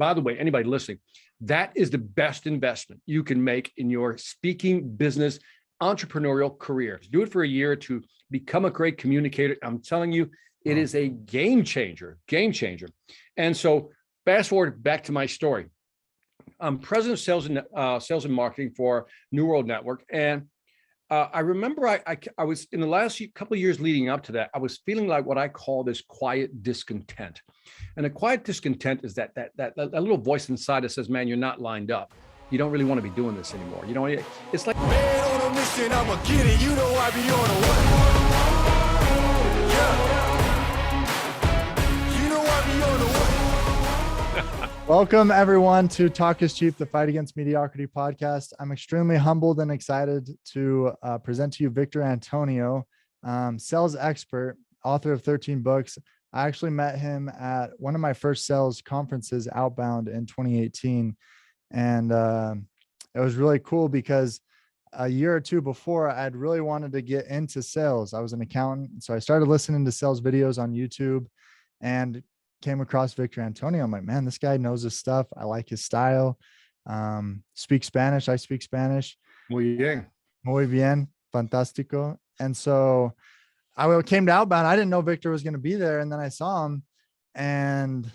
By the way, anybody listening, that is the best investment you can make in your speaking business, entrepreneurial career. Do it for a year to become a great communicator. I'm telling you, it is a game changer, game changer. And so fast forward back to my story. I'm president of sales and marketing for New World Network. And I remember I was in the last couple of years leading up to that, I was feeling like what I call this quiet discontent. And a quiet discontent is that little voice inside that says, man, you're not lined up. You don't really want to be doing this anymore. You know, it's like, man on a mission, I'ma get it. You know I be on a what? Yeah. You know I be on a what? Welcome everyone to Talk is Cheap, the Fight Against Mediocrity podcast. I'm extremely humbled and excited to present to you Victor Antonio, sales expert, author of 13 books. I actually met him at one of my first sales conferences, Outbound, in 2018. And it was really cool because a year or two before, I'd really wanted to get into sales. I was an accountant, so I started listening to sales videos on YouTube and came across Victor Antonio. I'm like, man, this guy knows his stuff. I like his style. Speak Spanish. I speak Spanish. Muy bien. Muy bien. Fantástico. And so I came to Outbound. I didn't know Victor was going to be there. And then I saw him and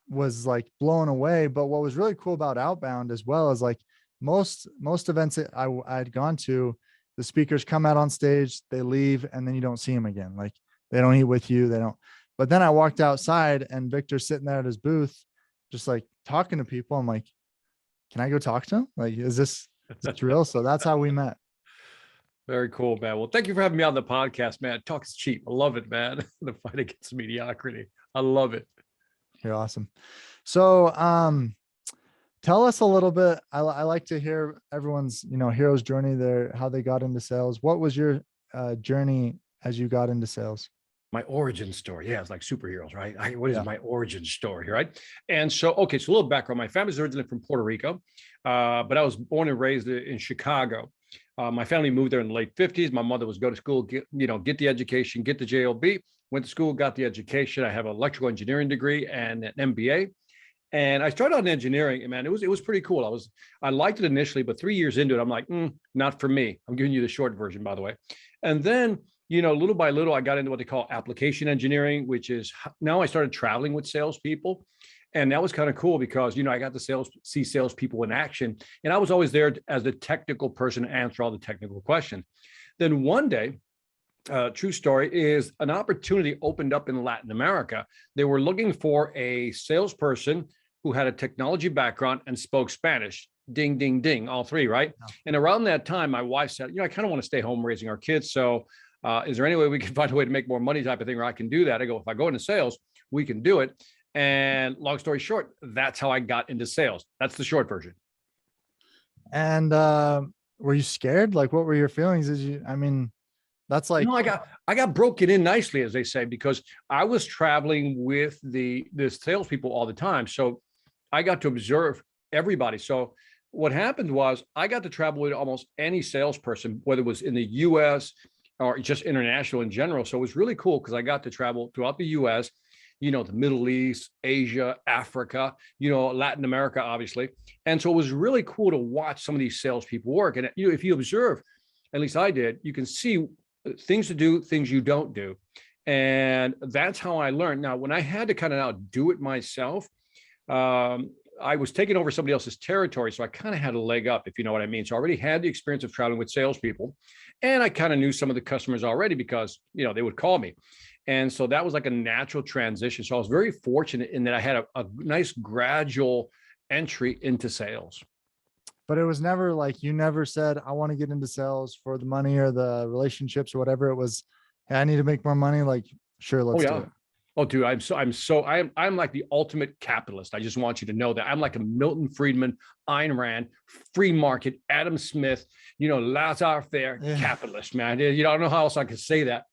was like blown away. But what was really cool about Outbound as well is like most events that I'd gone to, the speakers come out on stage, they leave, and then you don't see them again. Like they don't eat with you. They don't. But then I walked outside and Victor's sitting there at his booth, just like talking to people. I'm like, can I go talk to him? Like, is this real? So that's how we met. Very cool, man. Well, thank you for having me on the podcast, man. Talk is cheap. I love it, man. The fight against mediocrity. I love it. You're awesome. So tell us a little bit. I like to hear everyone's, hero's journey there, how they got into sales. What was your journey as you got into sales? My origin story. Yeah, it's like superheroes, right? What is my origin story, right? And so, okay, so a little background. My family's originally from Puerto Rico, but I was born and raised in Chicago. My family moved there in the late 50s. My mother was go to school, get the education, get the JOB, went to school, got the education. I have an electrical engineering degree and an MBA. And I started out in engineering, and man, it was pretty cool. I liked it initially, but 3 years into it, I'm like, not for me. I'm giving you the short version, by the way. And then little by little, I got into what they call application engineering, which is now I started traveling with salespeople. And that was kind of cool because, I got to see salespeople in action. And I was always there as the technical person to answer all the technical questions. Then one day, true story, is an opportunity opened up in Latin America. They were looking for a salesperson who had a technology background and spoke Spanish. Ding, ding, ding, all three, right? Yeah. And around that time, my wife said, I kind of want to stay home raising our kids. So is there any way we can find a way to make more money type of thing where I can do that? I go, if I go into sales, we can do it. And long story short, that's how I got into sales. That's the short version. And were you scared? Like, what were your feelings? That's like, I got broken in nicely, as they say, because I was traveling with the salespeople all the time. So I got to observe everybody. So what happened was I got to travel with almost any salesperson, whether it was in the US or just international in general. So it was really cool because I got to travel throughout the US, the Middle East, Asia, Africa, Latin America, obviously. And so it was really cool to watch some of these salespeople work. And if you observe, at least I did, you can see things to do, things you don't do. And that's how I learned. Now, when I had to kind of now do it myself, I was taking over somebody else's territory. So I kind of had a leg up, if you know what I mean. So I already had the experience of traveling with salespeople. And I kind of knew some of the customers already because, they would call me. And so that was like a natural transition. So I was very fortunate in that I had a nice gradual entry into sales. But it was never like, you never said, I want to get into sales for the money or the relationships or whatever. It was, hey, I need to make more money. Like, sure, let's do it. Oh, dude, I'm like the ultimate capitalist. I just want you to know that I'm like a Milton Friedman, Ayn Rand, free market, Adam Smith, laissez-faire capitalist, man. I don't know how else I could say that.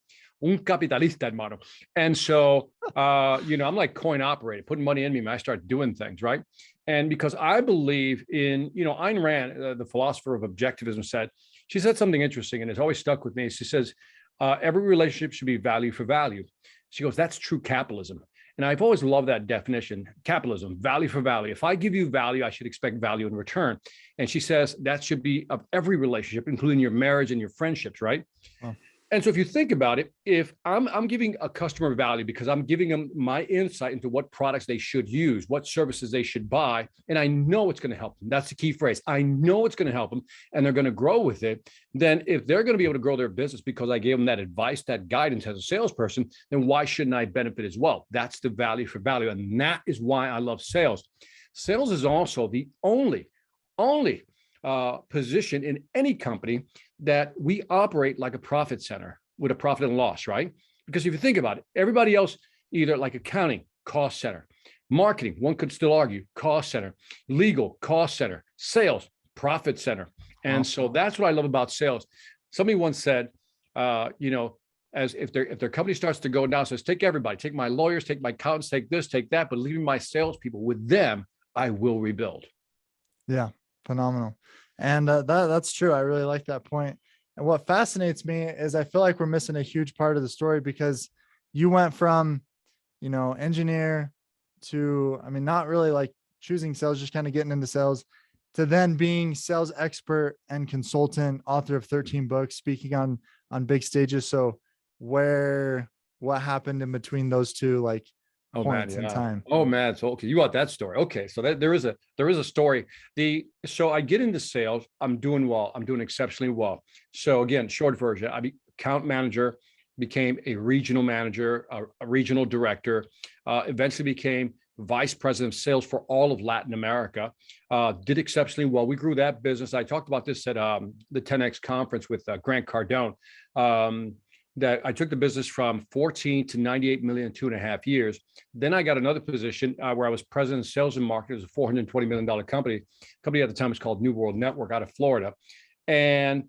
Un capitalista, hermano. And so, I'm like coin operated, putting money in me, man. I start doing things, right? And because I believe in, Ayn Rand, the philosopher of objectivism, she said something interesting, and it's always stuck with me. She says, every relationship should be value for value. She goes, that's true capitalism. And I've always loved that definition, capitalism, value for value. If I give you value, I should expect value in return. And she says that should be of every relationship, including your marriage and your friendships, right? Wow. And so if you think about it, if I'm giving a customer value because I'm giving them my insight into what products they should use, what services they should buy, and I know it's going to help them. That's the key phrase. I know it's going to help them and they're going to grow with it. Then if they're going to be able to grow their business because I gave them that advice, that guidance as a salesperson, then why shouldn't I benefit as well? That's the value for value. And that is why I love sales. Sales is also the only position in any company that we operate like a profit center with a profit and loss, right? Because if you think about it, everybody else, either like accounting, cost center, marketing, one could still argue, cost center, legal, cost center, sales, profit center. And so that's what I love about sales. Somebody once said, as if their company starts to go down, says, take everybody, take my lawyers, take my accountants, take this, take that, but leaving my salespeople, with them, I will rebuild. Yeah, phenomenal. And that's true. I really like that point. And what fascinates me is I feel like we're missing a huge part of the story, because you went from, engineer to, not really like choosing sales, just kind of getting into sales, to then being sales expert and consultant, author of 13 books, speaking on big stages. So what happened in between those two, like, points in time? Oh man. So, okay. You got that story. Okay. So there is a story. So I get into sales. I'm doing well. I'm doing exceptionally well. So again, short version, account manager, became a regional manager, a regional director, eventually became vice president of sales for all of Latin America, did exceptionally well. We grew that business. I talked about this at the 10X conference with Grant Cardone. That I took the business from 14 to 98 million in 2.5 years. Then I got another position where I was president of sales and marketing. It was a $420 million company. Company at the time was called New World Network out of Florida. And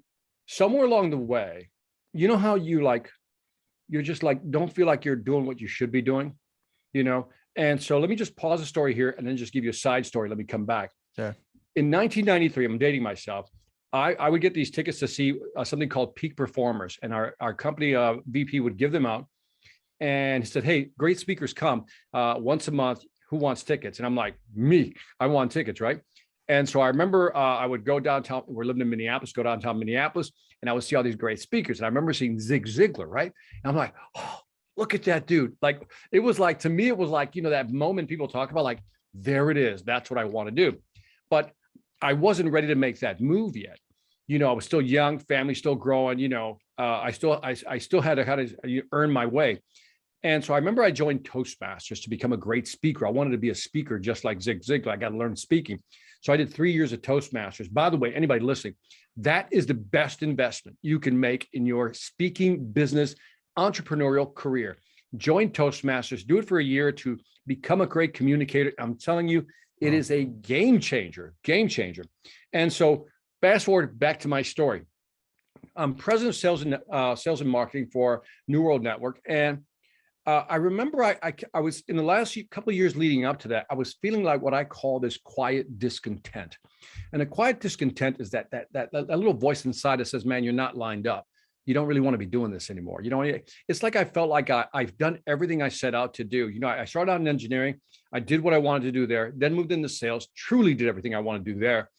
somewhere along the way, you know how you're just like, don't feel like you're doing what you should be doing, And so let me just pause the story here and then just give you a side story. Let me come back. Sure. In 1993, I'm dating myself. I would get these tickets to see something called Peak Performers, and our company VP would give them out. And he said, hey, great speakers come once a month. Who wants tickets? And I'm like, me, I want tickets, right? And so I remember I would go downtown. We're living in Minneapolis, go downtown Minneapolis, and I would see all these great speakers. And I remember seeing Zig Ziglar, right? And I'm like, oh, look at that dude. Like, it was like, to me, it was like, that moment people talk about, like, there it is. That's what I want to do. But I wasn't ready to make that move yet. I was still young, family still growing, I still had to earn my way. And so I remember I joined Toastmasters to become a great speaker. I wanted to be a speaker just like Zig Ziglar. I got to learn speaking. So I did 3 years of Toastmasters. By the way, anybody listening, that is the best investment you can make in your speaking business, entrepreneurial career. Join Toastmasters, do it for a year to become a great communicator. I'm telling you, it is a game changer. And so fast forward back to my story. I'm president of sales and marketing for New World Network. And I remember I was, in the last couple of years leading up to that, I was feeling like what I call this quiet discontent. And a quiet discontent is that little voice inside that says, man, you're not lined up. You don't really want to be doing this anymore. It's like I felt like I've done everything I set out to do. I started out in engineering. I did what I wanted to do there, then moved into sales, truly did everything I wanted to do there.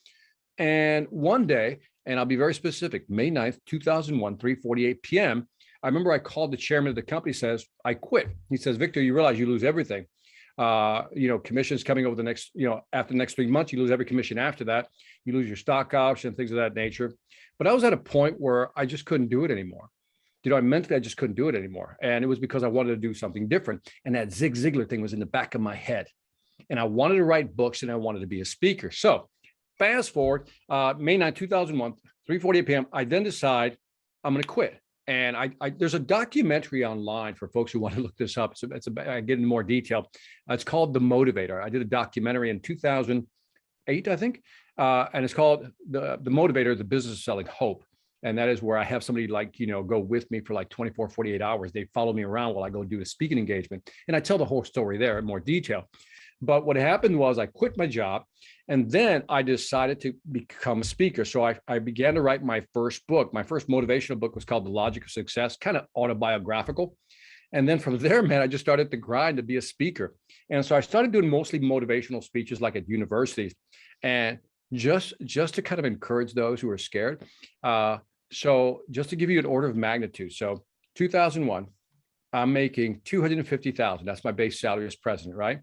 And one day, and I'll be very specific, May 9th, 2001, 3:48 p.m., I remember I called the chairman of the company, says, I quit. He says, Victor, you realize you lose everything. Commissions coming over the next, after the next 3 months, you lose every commission after that. You lose your stock option, things of that nature. But I was at a point where I just couldn't do it anymore. Mentally, I just couldn't do it anymore. And it was because I wanted to do something different. And that Zig Ziglar thing was in the back of my head. And I wanted to write books and I wanted to be a speaker. So fast forward, May 9, 2001, 3:48 p.m., I then decide I'm going to quit. And there's a documentary online for folks who want to look this up. I get into more detail. It's called The Motivator. I did a documentary in 2008, I think. And it's called The Motivator, The Business of Selling Hope. And that is where I have somebody go with me for like 24, 48 hours. They follow me around while I go do a speaking engagement. And I tell the whole story there in more detail. But what happened was I quit my job, and then I decided to become a speaker. So I began to write my first book. My first motivational book was called The Logic of Success, kind of autobiographical. And then from there, man, I just started to grind to be a speaker. And so I started doing mostly motivational speeches like at universities, and just to kind of encourage those who are scared. So just to give you an order of magnitude. So 2001, I'm making $250,000. That's my base salary as president, right?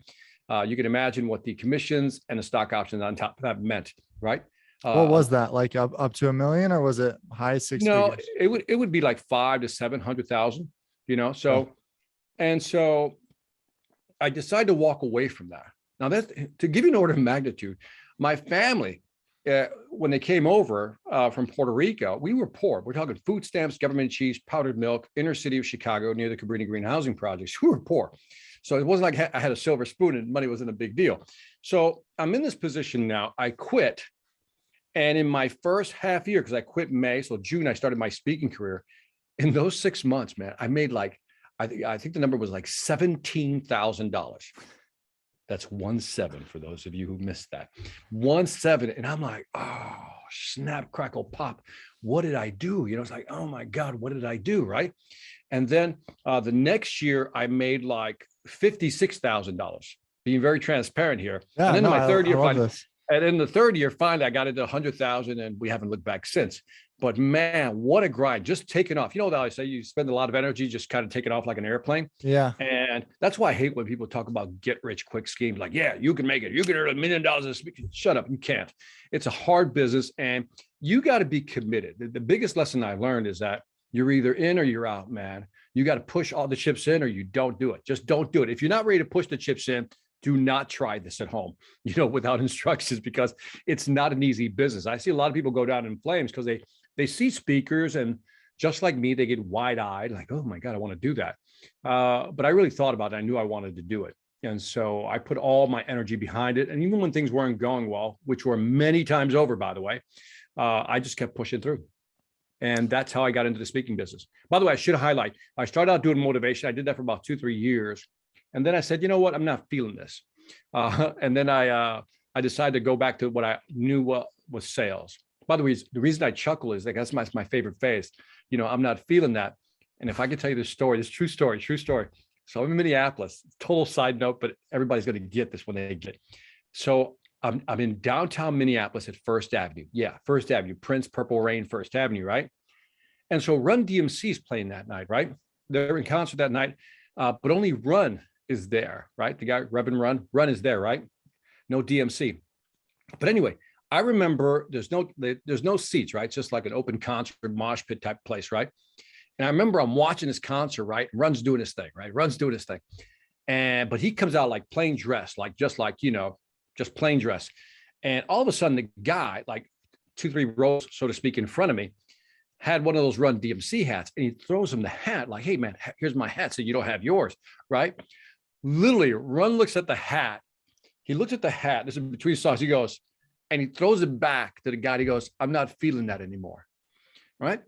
You can imagine what the commissions and the stock options on top of that meant, right? What was that, like up to $1 million, or was it high six No, figures? it would be like 500,000 to 700,000, so, and so I decided to walk away from that. Now that's to give you an order of magnitude. My family, when they came over from Puerto Rico, we were poor. We're talking food stamps, government cheese, powdered milk, inner city of Chicago near the Cabrini Green housing projects. We were poor. So it wasn't like I had a silver spoon and money wasn't a big deal. So I'm in this position now. I quit. And in my first half year, because I quit in May, so June, I started my speaking career. In those 6 months, man, I made like, I think the number was like $17,000. That's 17 for those of you who missed that. 17. And I'm like, oh, snap, crackle, pop. What did I do? It's like, oh my God, what did I do? Right. And then the next year I made like $56,000, being very transparent here. Yeah, and then my third year, and in the third year, finally, I got into 100,000, and we haven't looked back since. But man, what a grind! Just taking off. You know what I say? You spend a lot of energy just kind of taking off like an airplane. Yeah. And that's why I hate when people talk about get rich quick schemes. Like, yeah, you can make it. You can earn $1 million a speech. Shut up, you can't. It's a hard business, and you got to be committed. The biggest lesson I learned is that you're either in or you're out, man. You got to push all the chips in, or you don't do it. Just don't do it. If you're not ready to push the chips in, do not try this at home, without instructions, because it's not an easy business. I see a lot of people go down in flames because they see speakers, and just like me, they get wide-eyed, like, oh my God, I want to do that. But I really thought about it. I knew I wanted to do it. And so I put all my energy behind it. And even when things weren't going well, which were many times over, by the way, I just kept pushing through. And that's how I got into the speaking business. By the way, I should highlight, I started out doing motivation. I did that for about 2-3 years. And then I said, you know what? I'm not feeling this. And then I decided to go back to what I knew was sales. By the way, the reason I chuckle is like, that's my favorite phase. I'm not feeling that. And if I could tell you this story, this true story. So I'm in Minneapolis, total side note, but everybody's going to get this when they get it. So I'm in downtown Minneapolis at First Avenue. Yeah, First Avenue, Prince, Purple Rain, First Avenue, right? And so Run DMC is playing that night, right? They're in concert that night, but only Run is there, right? The guy, Reverend Run is there, right? No DMC. But anyway, I remember there's no seats, right? It's just like an open concert, mosh pit type place, right? And I remember I'm watching this concert, right? Run's doing his thing, right? But he comes out like plain dress, just plain dress. And all of a sudden the guy, like 2-3 rows, so to speak, in front of me, had one of those Run DMC hats, and he throws him the hat like, hey man, here's my hat. So you don't have yours, right? Literally, Run looks at the hat. He looks at the hat. This is between songs. He goes, and he throws it back to the guy. He goes, I'm not feeling that anymore. Right.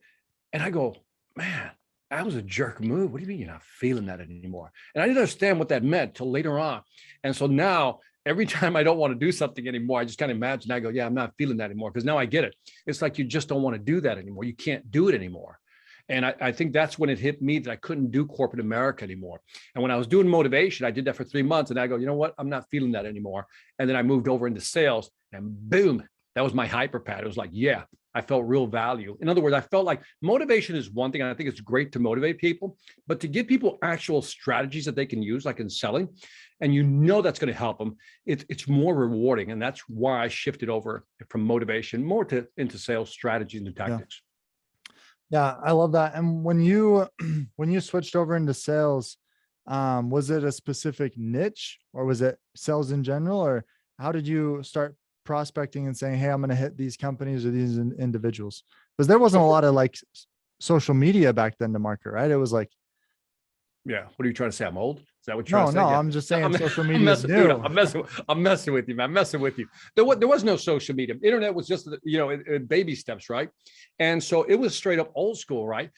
And I go, man, that was a jerk move. What do you mean you're not feeling that anymore? And I didn't understand what that meant till later on. And so now every time I don't want to do something anymore, I just kind of imagine, I go, yeah, I'm not feeling that anymore. Because now I get it. It's like you just don't want to do that anymore. You can't do it anymore. And I think that's when it hit me that I couldn't do corporate America anymore. And when I was doing motivation, I did that for 3 months, and I go, you know what? I'm not feeling that anymore. And then I moved over into sales, and boom, that was my hyper pad. It was like, yeah, I felt real value. In other words, I felt like motivation is one thing. And I think it's great to motivate people, but to give people actual strategies that they can use, like in selling, and that's going to help them, it's more rewarding. And that's why I shifted over from motivation more into sales strategies and tactics. Yeah, I love that. And when you switched over into sales, was it a specific niche, or was it sales in general, or how did you start prospecting and saying, hey, I'm going to hit these companies or these individuals? Because there wasn't a lot of like social media back then to market, right? It was like, yeah. What are you trying to say? I'm old? Is that what you're trying to say? No, Yeah. I'm just saying social media is new. I'm messing with you, man. I'm messing with you. There was no social media. Internet was just, baby steps, right? And so it was straight up old school, right?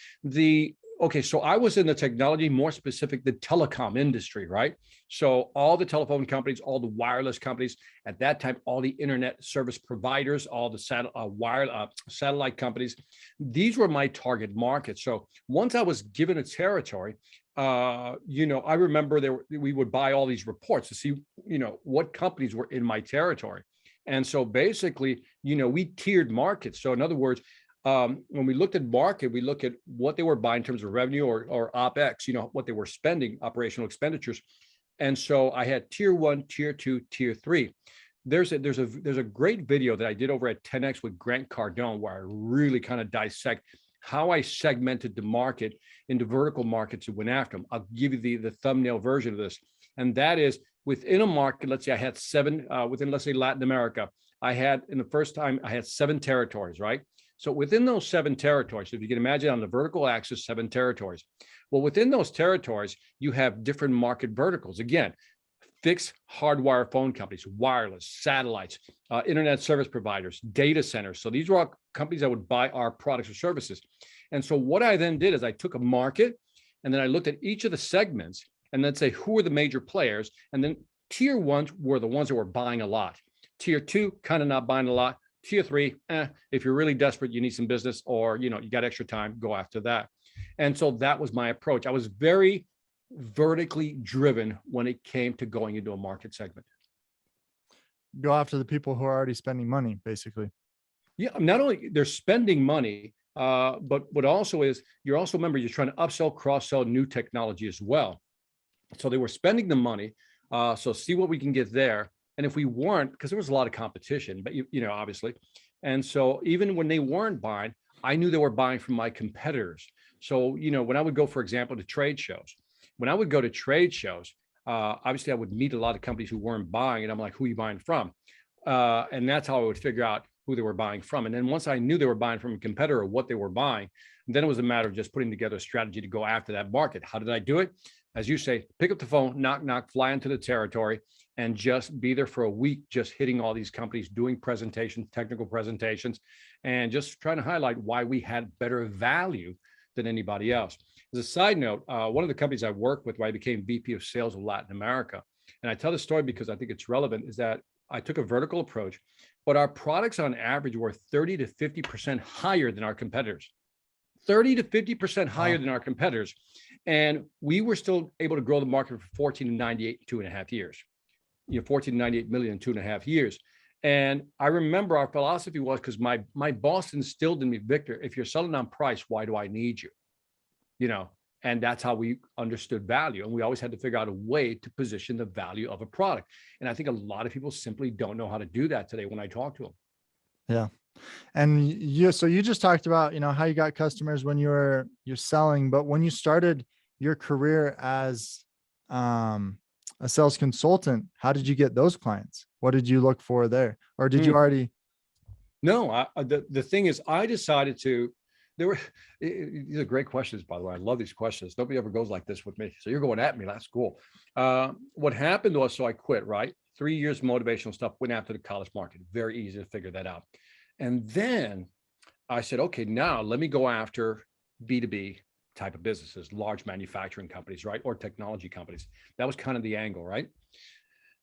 Okay, so I was in the technology, more specific, the telecom industry, right? So all the telephone companies, all the wireless companies at that time, all the internet service providers, all the satellite companies, these were my target market. So once I was given a territory, I remember we would buy all these reports to see, what companies were in my territory. And so basically, we tiered markets. So in other words, when we looked at market, we look at what they were buying in terms of revenue or OpEx, what they were spending, operational expenditures. And so I had tier 1, tier 2, tier 3. There's a great video that I did over at 10X with Grant Cardone, where I really kind of dissect how I segmented the market into vertical markets and went after them. I'll give you the thumbnail version of this. And that is within a market, let's say I had 7, within, let's say, Latin America, in the first time, I had 7 territories, right? So within those 7 territories, if you can imagine on the vertical axis, 7 territories. Well, within those territories, you have different market verticals. Again, fixed hardwire phone companies, wireless, satellites, internet service providers, data centers. So these were all companies that would buy our products or services. And so what I then did is I took a market and then I looked at each of the segments and then say, who are the major players? And then tier 1 were the ones that were buying a lot. Tier 2, kind of not buying a lot. Tier 3, if you're really desperate, you need some business or, you got extra time, go after that. And so that was my approach. I was very vertically driven when it came to going into a market segment. Go after the people who are already spending money, basically. Yeah, not only they're spending money, but what also is, you're trying to upsell, cross-sell new technology as well. So they were spending the money. So see what we can get there. And if we weren't, because there was a lot of competition, but obviously. And so even when they weren't buying, I knew they were buying from my competitors. So, when I would go, for example, to trade shows, obviously I would meet a lot of companies who weren't buying, and I'm like, who are you buying from? And that's how I would figure out who they were buying from. And then once I knew they were buying from a competitor or what they were buying, then it was a matter of just putting together a strategy to go after that market. How did I do it? As you say, pick up the phone, knock, knock, fly into the territory, and just be there for a week, just hitting all these companies, doing presentations, technical presentations, and just trying to highlight why we had better value than anybody else. As a side note, one of the companies I worked with, where I became VP of Sales of Latin America, and I tell this story because I think it's relevant, is that I took a vertical approach, but our products on average were 30 to 50% higher than our competitors. 30 to 50% higher than our competitors. And we were still able to grow the market for 14 to 98 in 2.5 years. 14 to 98 million in 2.5 years. And I remember our philosophy was, because my boss instilled in me, Victor, if you're selling on price, why do I need you? And that's how we understood value. And we always had to figure out a way to position the value of a product. And I think a lot of people simply don't know how to do that today when I talk to them. Yeah. And so you just talked about, how you got customers when you're selling, but when you started your career as a sales consultant, how did you get those clients? What did you look for there? Or did you already? No, the thing is, I decided to, these are great questions, by the way. I love these questions. Nobody ever goes like this with me. So you're going at me. That's cool. What happened was, so I quit, right? 3 years motivational stuff, went after the college market. Very easy to figure that out. And then I said, okay, now let me go after B2B type of businesses, large manufacturing companies, right? Or technology companies. That was kind of the angle, right?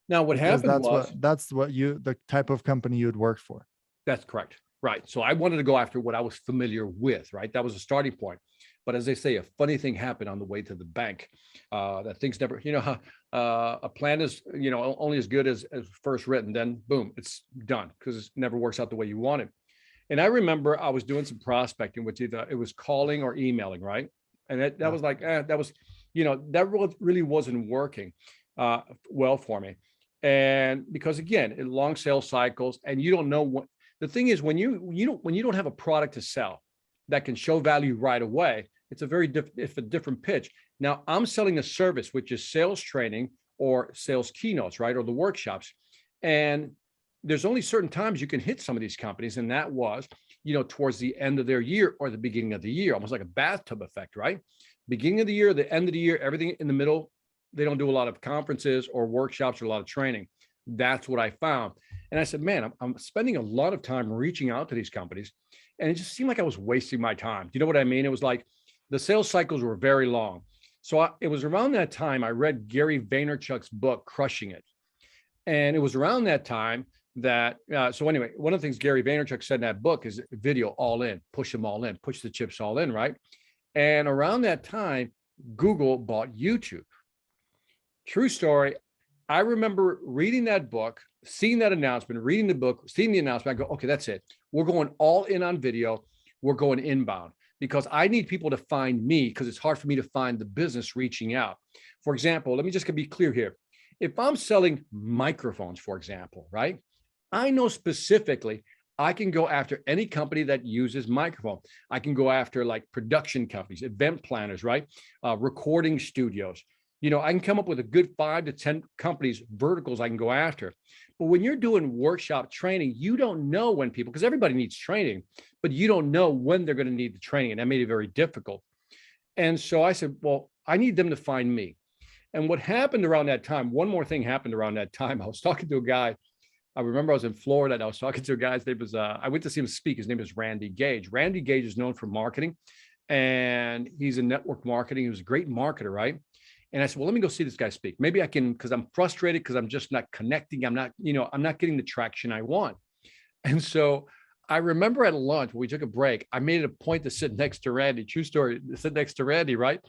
Now, what happened was, that's the type of company you'd work for. That's correct. Right. So I wanted to go after what I was familiar with, right? That was a starting point. But as they say, a funny thing happened on the way to the bank. That things never, a plan is, only as good as first written, then boom, it's done, because it never works out the way you want it. And I remember I was doing some prospecting, which either it was calling or emailing, right? And that was like, that was, that really wasn't working well for me. And because again, in long sales cycles, and you don't know what, the thing is, when you don't have a product to sell that can show value right away, it's a different pitch. Now I'm selling a service, which is sales training or sales keynotes, right? Or the workshops. And there's only certain times you can hit some of these companies. And that was, towards the end of their year or the beginning of the year, almost like a bathtub effect, right? Beginning of the year, the end of the year, everything in the middle, they don't do a lot of conferences or workshops or a lot of training. That's what I found. And I said, man, I'm spending a lot of time reaching out to these companies. And it just seemed like I was wasting my time. Do you know what I mean? It was like, the sales cycles were very long. So it was around that time I read Gary Vaynerchuk's book, Crushing It. And it was around that time that, so anyway, one of the things Gary Vaynerchuk said in that book is video all in, push them all in, push the chips all in, right? And around that time, Google bought YouTube. True story. I remember reading that book, seeing that announcement, reading the book, seeing the announcement. I go, okay, that's it. We're going all in on video. We're going inbound because I need people to find me because it's hard for me to find the business reaching out. For example, let me just be clear here. If I'm selling microphones, for example, right? I know specifically I can go after any company that uses microphone. I can go after like production companies, event planners, right? Recording studios. You know, I can come up with a good 5 to 10 companies, verticals I can go after. But when you're doing workshop training, you don't know when people, because everybody needs training, but you don't know when they're going to need the training. And that made it very difficult. And so I said, well, I need them to find me. And what happened around that time, one more thing happened around that time. I was talking to a guy. I remember I was in Florida and I was talking to a guy's name was, I went to see him speak. His name is Randy Gage. Randy Gage is known for marketing and he's in network marketing. He was a great marketer, right? And I said, well, let me go see this guy speak. Maybe I can, because I'm frustrated because I'm just not connecting. I'm not getting the traction I want. And so I remember at lunch when we took a break, I made it a point to sit next to Randy. True story, sit next to Randy, right?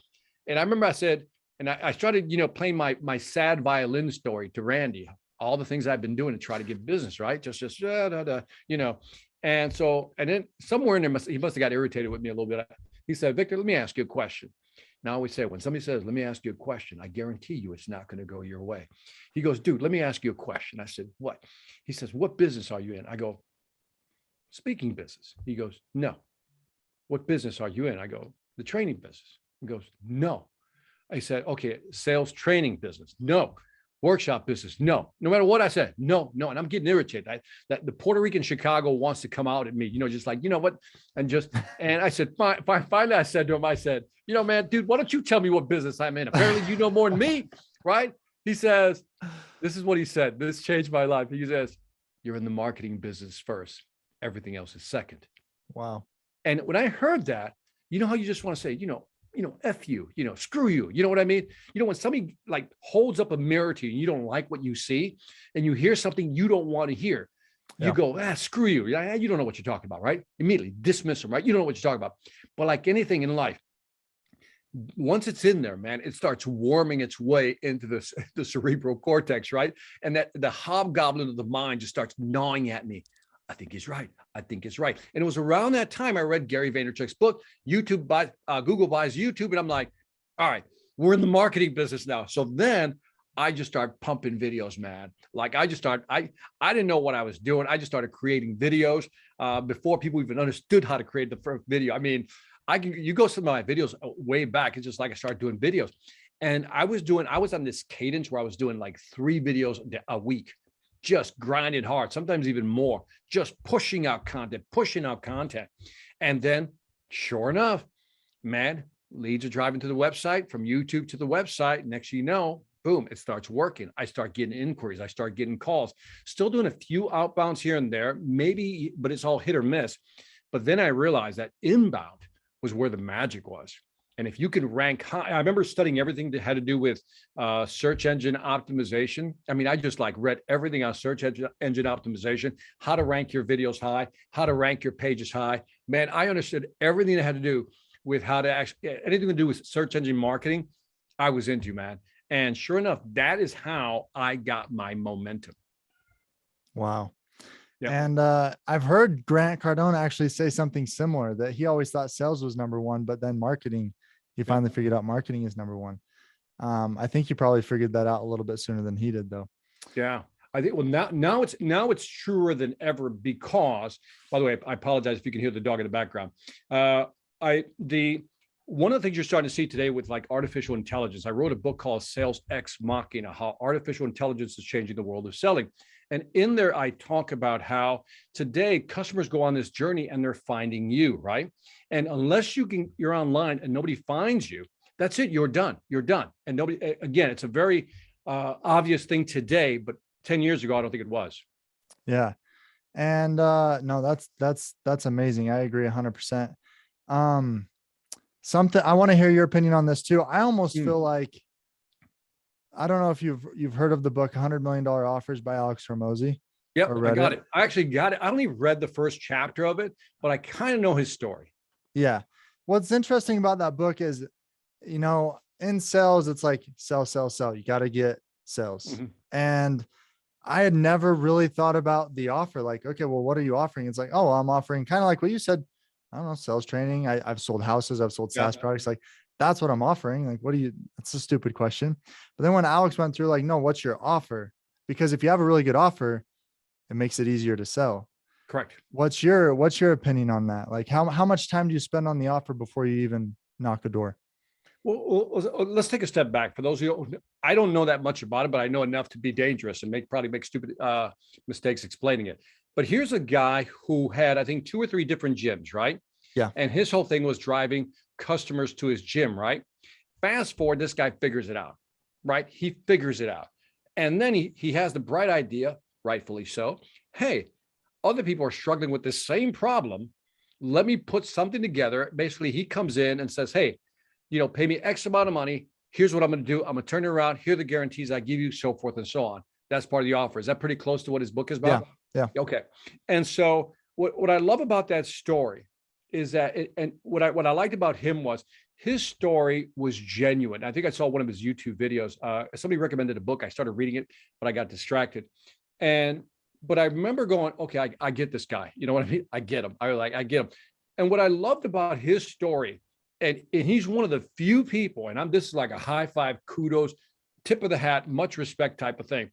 And I remember I said, and I started, playing my sad violin story to Randy, all the things I've been doing to try to get business, right? Just And so, and then somewhere in there, he must have got irritated with me a little bit. He said, Victor, let me ask you a question. Now I always say, when somebody says, let me ask you a question, I guarantee you it's not going to go your way. He goes, dude, let me ask you a question. I said, what? He says, what business are you in? I go, speaking business. He goes, no. What business are you in? I go, the training business. He goes, no. I said, okay, sales training business. No. Workshop business. No. No matter what I said, no. And I'm getting irritated. That the Puerto Rican Chicago wants to come out at me, just like, what? And I said, finally I said to him, I said, man, dude, why don't you tell me what business I'm in? Apparently you know more than me, right? He says, this is what he said. This changed my life. He says, you're in the marketing business first. Everything else is second. Wow. And when I heard that, how you just want to say, F you, screw you. You know what I mean? When somebody like holds up a mirror to you, and you don't like what you see and you hear something you don't want to hear, you go, screw you. You don't know what you're talking about, right? Immediately dismiss them, right? You don't know what you're talking about. But like anything in life, once it's in there, man, it starts warming its way into the cerebral cortex, right? And that the hobgoblin of the mind just starts gnawing at me. I think he's right. I think it's right. And it was around that time I read Gary Vaynerchuk's book. Google buys YouTube. And I'm like, all right, we're in the marketing business now. So then I just started pumping videos, man. Like I didn't know what I was doing. I just started creating videos before people even understood how to create the first video. I mean, you go some of my videos way back. It's just like I started doing videos. And I was on this cadence where I was doing like 3 videos a week. Just grinding hard, sometimes even more, just pushing out content. And then sure enough, man, leads are driving to the website, from YouTube to the website. Next, boom, it starts working. I start getting inquiries. I start getting calls, still doing a few outbounds here and there, maybe, but it's all hit or miss. But then I realized that inbound was where the magic was. And if you can rank high, I remember studying everything that had to do with search engine optimization. I mean, I just like read everything on search engine optimization, how to rank your videos high, how to rank your pages high. Man, I understood everything that had to do with how to anything to do with search engine marketing, I was into, man. And sure enough, that is how I got my momentum. Wow. Yeah. And I've heard Grant Cardone actually say something similar, that he always thought sales was number one, but then marketing, he finally figured out marketing is number one. I think you probably figured that out a little bit sooner than he did, though. Yeah, I think. Well, now it's truer than ever because. By the way, I apologize if you can hear the dog in the background. One of the things you're starting to see today with like artificial intelligence. I wrote a book called Sales Ex Machina: How Artificial Intelligence is Changing the World of Selling. And in there, I talk about how today customers go on this journey and they're finding you, right? And unless you're online and nobody finds you, that's it. You're done. And nobody, again, it's a very obvious thing today, but 10 years ago, I don't think it was. Yeah. And no, that's amazing. I agree 100%. something I want to hear your opinion on this too. I almost Mm. feel like, I don't know if you've heard of the book $100 Million Offers by Alex Hormozy Yep, or I read got it. it. I actually got it. I only read the first chapter of it, but I kind of know his story. Yeah. What's interesting about that book is, in sales, it's like sell, sell, sell. You got to get sales. Mhm. And I had never really thought about the offer. Like, okay, well, what are you offering? It's like, oh, I'm offering kind of like what you said. I don't know, sales training. I've sold houses. I've sold Yeah, SaaS products. Like, that's what I'm offering. Like, that's a stupid question. But then when Alex went through, like, no, what's your offer? Because if you have a really good offer, it makes it easier to sell. correct. What's your opinion on that? Like, how much time do you spend on the offer before you even knock the door? Let's take a step back. For those of you, I don't know that much about it, but I know enough to be dangerous and probably make stupid mistakes explaining it. But here's a guy who had, I think, 2 or 3 different gyms, right? Yeah. And his whole thing was driving customers to his gym, right? Fast forward, this guy figures it out, right? He figures it out. And then he has the bright idea, rightfully so. Hey, other people are struggling with the same problem. Let me put something together. Basically, he comes in and says, hey, pay me X amount of money. Here's what I'm going to do. I'm going to turn it around. Here are the guarantees I give you, so forth and so on. That's part of the offer. Is that pretty close to what his book is about? Yeah. Okay. And so what I love about that story is that, and what I liked about him was his story was genuine. I think I saw one of his YouTube videos. Somebody recommended a book. I started reading it, but I got distracted. But I remember going, okay, I get this guy. You know what I mean? I get him. I get him. And what I loved about his story, and he's one of the few people, and this is like a high five, kudos, tip of the hat, much respect type of thing,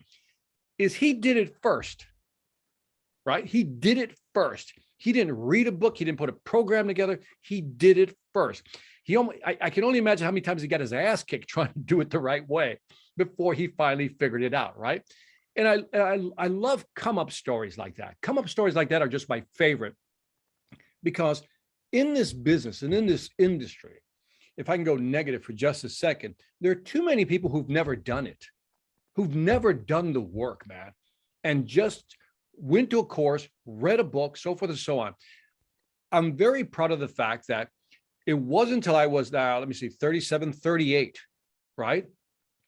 is he did it first, right? He did it first. He didn't read a book. He didn't put a program together. He did it first. I can only imagine how many times he got his ass kicked trying to do it the right way before he finally figured it out, right? And I love come up stories like that. Come up stories like that are just my favorite, because in this business and in this industry, if I can go negative for just a second, there are too many people who've never done it, who've never done the work, man, and just went to a course, read a book, so forth and so on. I'm very proud of the fact that it wasn't until I was, 37, 38, right?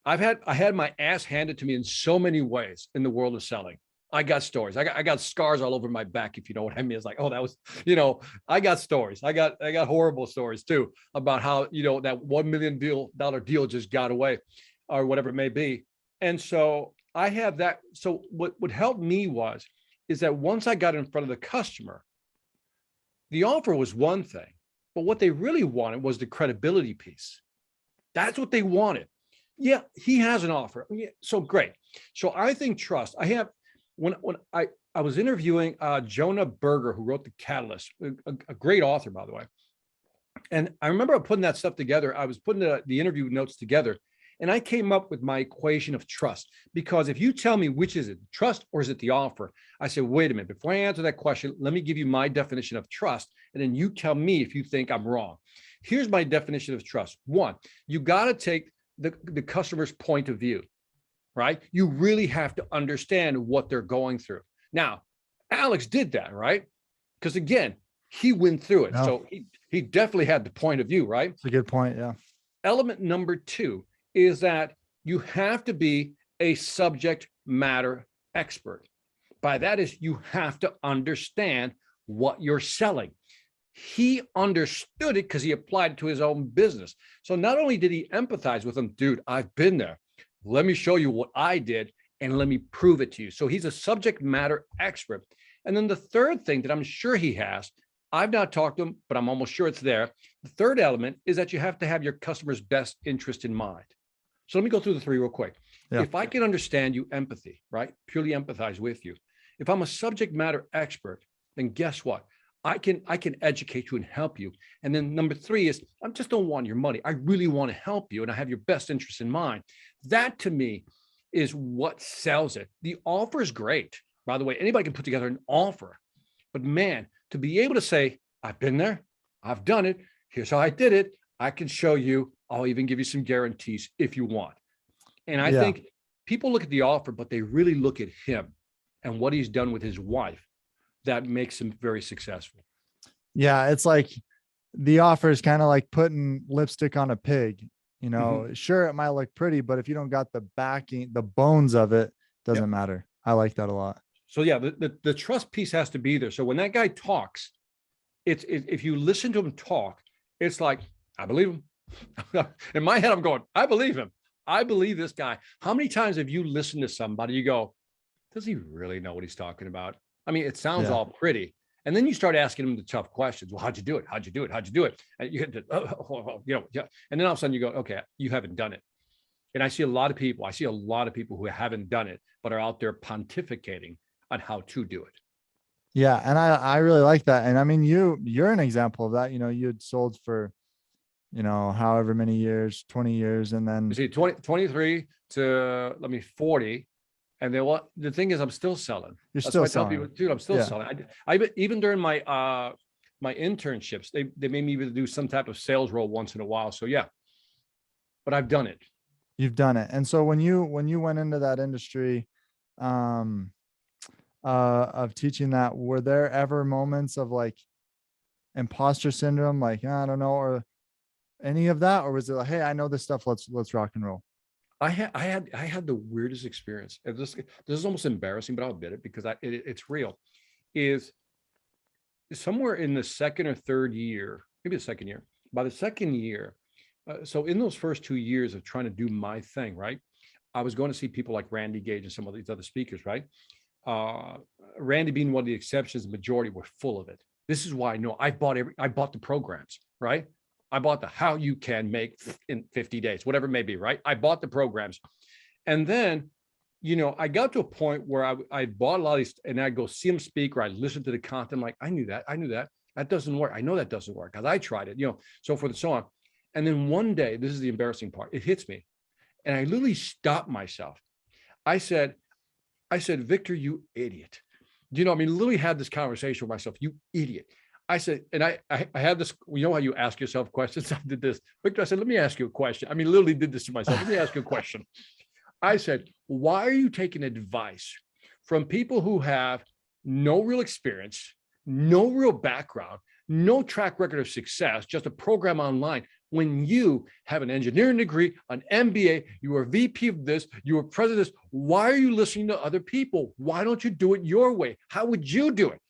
I had my ass handed to me in so many ways in the world of selling. I got stories. I got scars all over my back, if you know what I mean. It's like, oh, that was, I got stories. I got horrible stories too about how, that $1 million deal just got away or whatever it may be. And so I have that. So what helped me is that once I got in front of the customer, the offer was one thing, but what they really wanted was the credibility piece. That's what they wanted. Yeah, he has an offer. Yeah, so great. So I think trust. I have, when I was interviewing Jonah Berger, who wrote The Catalyst, a great author, by the way. And I remember putting that stuff together. I was putting the interview notes together, and I came up with my equation of trust. Because if you tell me which is it, trust or is it the offer, I said, wait a minute, before I answer that question, let me give you my definition of trust. And then you tell me if you think I'm wrong. Here's my definition of trust. One, you got to take the customer's point of view, right? You really have to understand what they're going through. Now, Alex did that, right? Because again, he went through it. Yeah. So he definitely had the point of view, right? That's a good point. Yeah. Element number 2 is that you have to be a subject matter expert. By that is you have to understand what you're selling. He understood it because he applied it to his own business. So not only did he empathize with him, dude, I've been there. Let me show you what I did and let me prove it to you. So he's a subject matter expert. And then the third thing that I'm sure he has, I've not talked to him, but I'm almost sure it's there. The third element is that you have to have your customer's best interest in mind. So let me go through the 3 real quick. Yeah. If I can understand you, empathy, right? Purely empathize with you. If I'm a subject matter expert, then guess what? I can educate you and help you. And then number 3 is I just don't want your money. I really want to help you and I have your best interest in mind. That to me is what sells it. The offer is great. By the way, anybody can put together an offer, but man, to be able to say, I've been there, I've done it, here's how I did it, I can show you, I'll even give you some guarantees if you want. And I think people look at the offer, but they really look at him and what he's done with his wife. That makes him very successful. Yeah, it's like the offer is kind of like putting lipstick on a pig. You know, Mhm. sure, it might look pretty, but if you don't got the backing, the bones of it, Yeah. doesn't matter. I like that a lot. So yeah, the trust piece has to be there. So when that guy talks, if you listen to him talk, it's like, I believe him. In my head, I'm going, I believe him. I believe this guy. How many times have you listened to somebody, you go, does he really know what he's talking about? I mean, it sounds Yeah. all pretty. And then you start asking him the tough questions. Well, how'd you do it? How'd you do it? How'd you do it? And you get to, yeah. And then all of a sudden you go, okay, you haven't done it. And I see a lot of people who haven't done it, but are out there pontificating on how to do it. Yeah. And I really like that. And I mean, you're an example of that. You know, you had sold for, you know, however many years, 20 years. And You then see, 23 to 40. And then what the thing is, I'm still selling. you're That's still why I tell selling people, it. dude, I'm still Yeah. selling. Even during my internships, they made me even do some type of sales role once in a while. So yeah, but I've done it. You've done it. And so when you went into that industry, um, of teaching that, were there ever moments of like imposter syndrome, like, I don't know, or any of that? Or was it like, hey, I know this stuff, let's rock and roll? I had the weirdest experience. And this is almost embarrassing, but I'll admit it because it's real. Is somewhere in the second or third year, maybe the second year. By the second year, so in those first 2 years of trying to do my thing, right? I was going to see people like Randy Gage and some of these other speakers, right? Uh, Randy being one of the exceptions, the majority were full of it. This is why I know I bought the programs, right? I bought the how you can make in 50 days, whatever it may be, right? I bought the programs. And then, I got to a point where I bought a lot of these and I'd go see them speak or I listened to the content. Like, I knew that. That doesn't work. I know that doesn't work because I tried it, so forth and so on. And then one day, this is the embarrassing part, it hits me. And I literally stopped myself. I said, Victor, you idiot. Literally had this conversation with myself, you idiot. I said, and I had this, how you ask yourself questions? I did this. Victor, I said, let me ask you a question. Literally did this to myself. Let me ask you a question. I said, why are you taking advice from people who have no real experience, no real background, no track record of success, just a program online, when you have an engineering degree, an MBA, you are VP of this, you are president of this? Why are you listening to other people? Why don't you do it your way? How would you do it?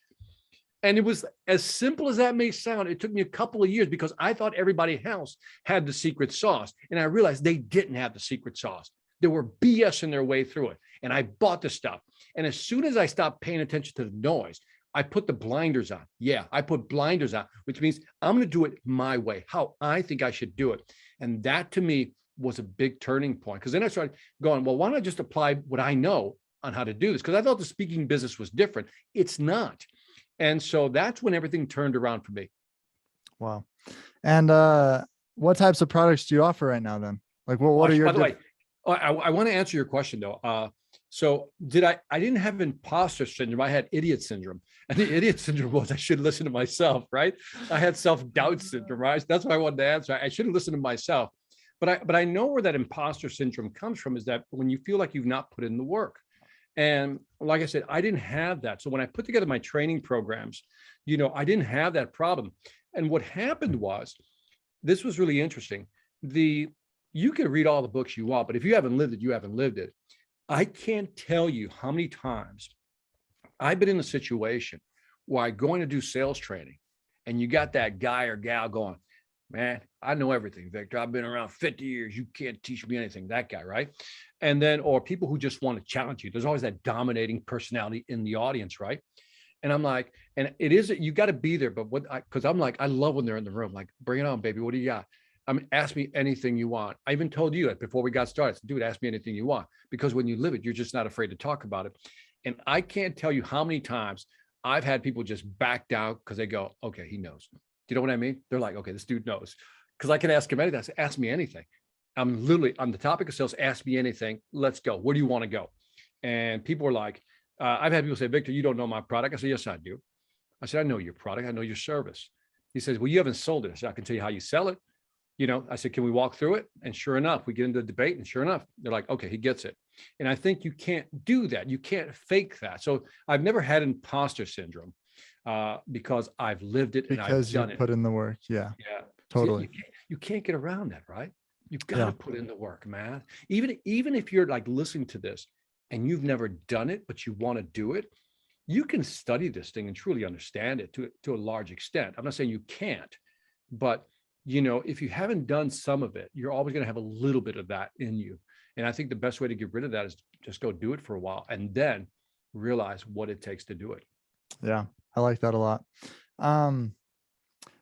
And it was as simple as that may sound. It took me a couple of years because I thought everybody else had the secret sauce. And I realized they didn't have the secret sauce. They were BSing their way through it. And I bought the stuff. And as soon as I stopped paying attention to the noise, I put the blinders on. Yeah, I put blinders on, which means I'm going to do it my way, how I think I should do it. And that to me was a big turning point, because then I started going, well, why don't I just apply what I know on how to do this? Because I thought the speaking business was different. It's not. And so that's when everything turned around for me. Wow. And what types of products do you offer right now then? Like what are your By the way, I want to answer your question though. So I didn't have imposter syndrome. I had idiot syndrome. And the idiot syndrome was I should listen to myself, right? I had self-doubt syndrome, right? That's what I wanted to answer. I should have listened to myself. But I know where that imposter syndrome comes from, is that when you feel like you've not put in the work. And like I said, I didn't have that. So when I put together my training programs, I didn't have that problem. And what happened was, this was really interesting. You can read all the books you want, but if you haven't lived it, you haven't lived it. I can't tell you how many times I've been in a situation where I go in to do sales training and you got that guy or gal going, man, I know everything, Victor. I've been around 50 years. You can't teach me anything. That guy, right? And then, or people who just want to challenge you. There's always that dominating personality in the audience, right? And I'm like, and it is, you got to be there. But because I'm like, I love when they're in the room, like, bring it on, baby. What do you got? Ask me anything you want. I even told you that before we got started. I said, dude, ask me anything you want. Because when you live it, you're just not afraid to talk about it. And I can't tell you how many times I've had people just back down because they go, okay, he knows. Do you know what I mean? They're like, okay, this dude knows. Because I can ask him anything. I say, ask me anything. I'm literally on the topic of sales. Ask me anything. Let's go. Where do you want to go? And people are like, I've had people say, Victor, you don't know my product. I said, yes, I do. I said, I know your product. I know your service. He says, well, you haven't sold it. I said, I can tell you how you sell it. I said, can we walk through it? And sure enough, we get into the debate, and sure enough, they're like, okay, he gets it. And I think you can't do that. You can't fake that. So I've never had imposter syndrome. because I've lived it and I've Because you done it. put in the work. Yeah, Yeah. See, totally. you can't get around that, right? You've got Yeah. to put in the work, man. Even if you're like listening to this and you've never done it, but you want to do it, you can study this thing and truly understand it to a large extent. I'm not saying you can't, but if you haven't done some of it, you're always going to have a little bit of that in you. And I think the best way to get rid of that is just go do it for a while and then realize what it takes to do it. Yeah. I like that a lot. Um,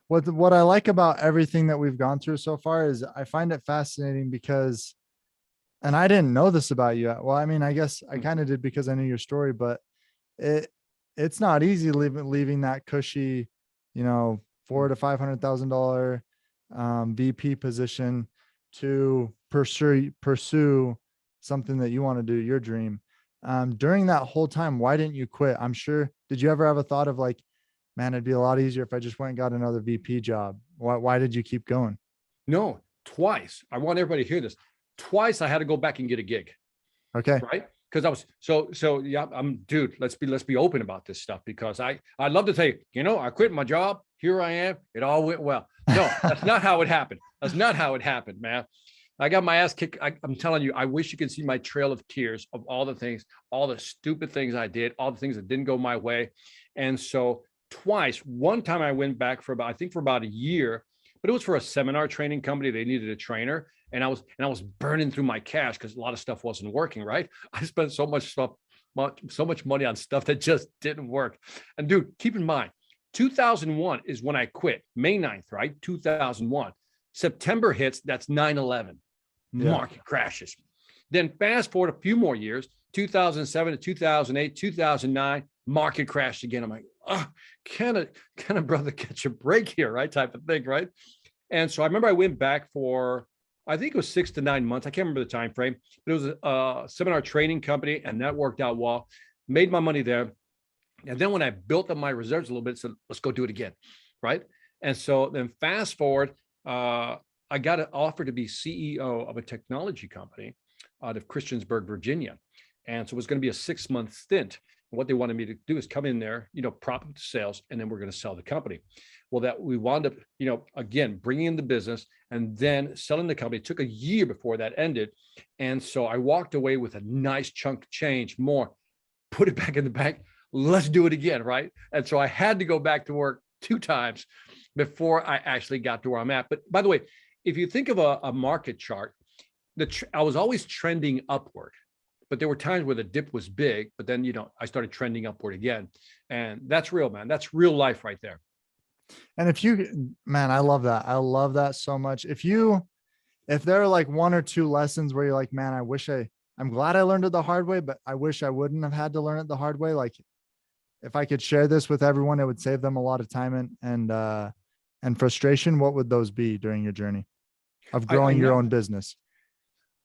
what I like about everything that we've gone through so far is I find it fascinating because, and I didn't know this about you. Well, I mean, I guess I kind of did because I knew your story, but it's not easy leaving that cushy, $400,000 to $500,000 VP position to pursue something that you want to do, your dream. During that whole time, why didn't you quit? I'm sure. Did you ever have a thought of like, man, it'd be a lot easier if I just went and got another VP job? Why did you keep going? No, twice. I want everybody to hear this. Twice I had to go back and get a gig. Okay. Right. Because I was so yeah, dude, let's be open about this stuff, because I'd love to tell you, I quit my job. Here I am. It all went well. No, that's not how it happened. That's not how it happened, man. I got my ass kicked. I'm telling you, I wish you could see my trail of tears of all the things, all the stupid things I did, all the things that didn't go my way. And so twice, one time I went back for about a year, but it was for a seminar training company. They needed a trainer. And I was burning through my cash because a lot of stuff wasn't working, right? I spent so much money on stuff that just didn't work. And dude, keep in mind, 2001 is when I quit, May 9th, right? 2001. September hits, that's 9/11. Yeah. Market crashes. Then fast forward a few more years, 2007 to 2008, 2009, market crashed again. I'm like, can a brother catch a break here, right? Type of thing, right? And so I remember I went back for, I think it was 6 to 9 months. I can't remember the time frame, but it was a seminar training company, and that worked out well. Made my money there. And then when I built up my reserves a little bit, said, let's go do it again, right? And so then fast forward, I got an offer to be CEO of a technology company out of Christiansburg, Virginia. And so it was going to be a 6-month stint. And what they wanted me to do is come in there, prop up the sales, and then we're going to sell the company. Well, that we wound up, again, bringing in the business and then selling the company. It took a year before that ended. And so I walked away with a nice chunk of change, more, put it back in the bank. Let's do it again, right? And so I had to go back to work 2 times before I actually got to where I'm at. But by the way, if you think of a market chart, I was always trending upward, but there were times where the dip was big, but then, I started trending upward again. And that's real, man. That's real life right there. And man, I love that. I love that so much. If there are like 1 or 2 lessons where you're like, man, I'm glad I learned it the hard way, but I wish I wouldn't have had to learn it the hard way. Like if I could share this with everyone, it would save them a lot of time and frustration. What would those be during your journey of growing your own business?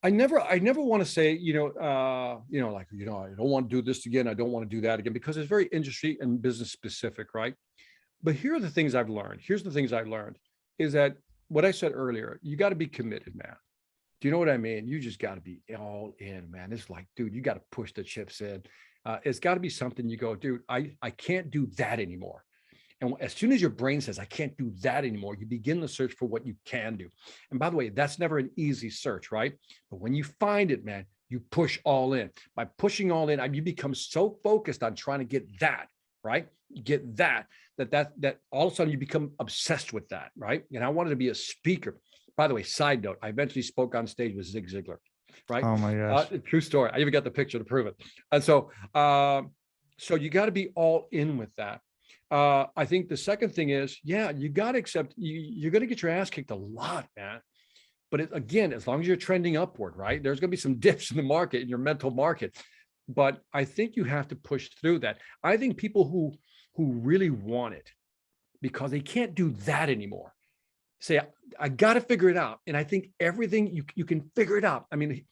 I never want to say, I don't want to do this again. I don't want to do that again, because it's very industry and business specific, right? But here are the things I've learned. Here's the things I've learned is that what I said earlier, you got to be committed, man. Do you know what I mean? You just got to be all in, man. It's like, dude, you got to push the chips in. It's got to be something you go, dude, I can't do that anymore. And as soon as your brain says, I can't do that anymore, you begin to search for what you can do. And by the way, that's never an easy search, right? But when you find it, man, you push all in. By pushing all in, you become so focused on trying to get that, right? Get that all of a sudden you become obsessed with that, right? And I wanted to be a speaker. By the way, side note, I eventually spoke on stage with Zig Ziglar, right? Oh my gosh. True story. I even got the picture to prove it. And so, so you got to be all in with that. I think the second thing is, you got to accept you're going to get your ass kicked a lot, man. But again, as long as you're trending upward, right? There's going to be some dips in the market, in your mental market. But I think you have to push through that. I think people who really want it because they can't do that anymore say, I got to figure it out. And I think everything you can figure it out. I mean,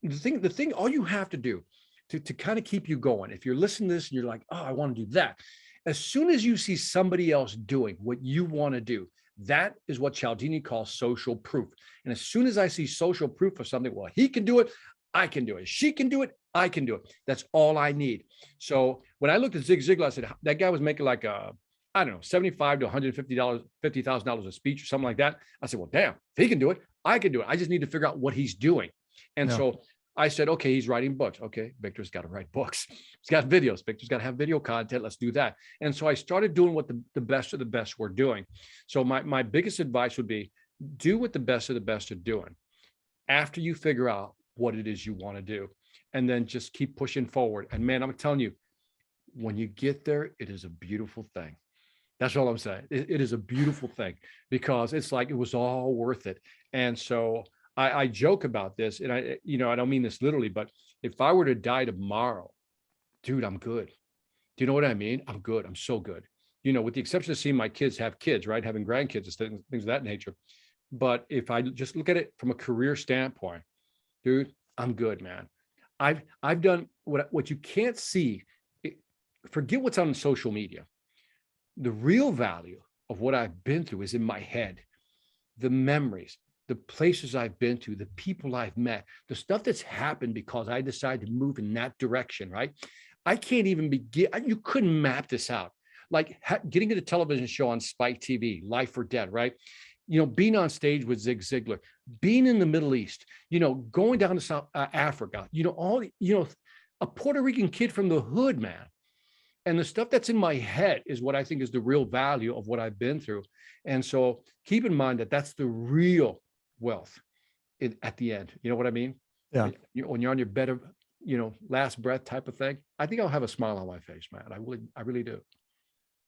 the thing, all you have to do to kind of keep you going, if you're listening to this and you're like, oh, I want to do that. As soon as you see somebody else doing what you want to do, that is what Cialdini calls social proof. And as soon as I see social proof of something, well, he can do it, I can do it. She can do it, I can do it. That's all I need. So when I looked at Zig Ziglar, I said, that guy was making like I don't know, 75 to $150, $50,000 a speech or something like that. I said, well, damn, if he can do it, I can do it. I just need to figure out what he's doing. And so I said, okay, he's writing books. Okay, Victor's got to write books. He's got videos. Victor's got to have video content. Let's do that. And so I started doing what the best of the best were doing. So my biggest advice would be do what the best of the best are doing after you figure out what it is you want to do. And then just keep pushing forward. And man, I'm telling you, when you get there, it is a beautiful thing. That's all I'm saying. It is a beautiful thing because it's like it was all worth it. And so I joke about this, and I don't mean this literally, but if I were to die tomorrow, dude, I'm good. Do you know what I mean? I'm good. I'm so good. With the exception of seeing my kids have kids, right? Having grandkids and things of that nature. But if I just look at it from a career standpoint, dude, I'm good, man. I've done what you can't see. Forget what's on social media. The real value of what I've been through is in my head, the memories, the places I've been to, the people I've met, the stuff that's happened because I decided to move in that direction, right? I can't even begin. You couldn't map this out. Like getting to the television show on Spike TV, Life or Death, right? Being on stage with Zig Ziglar, being in the Middle East, going down to South Africa, a Puerto Rican kid from the hood, man. And the stuff that's in my head is what I think is the real value of what I've been through. And so keep in mind that that's the real wealth at the end. You know what I mean? Yeah. When you're on your bed of, last breath type of thing, I think I'll have a smile on my face, man. I really do.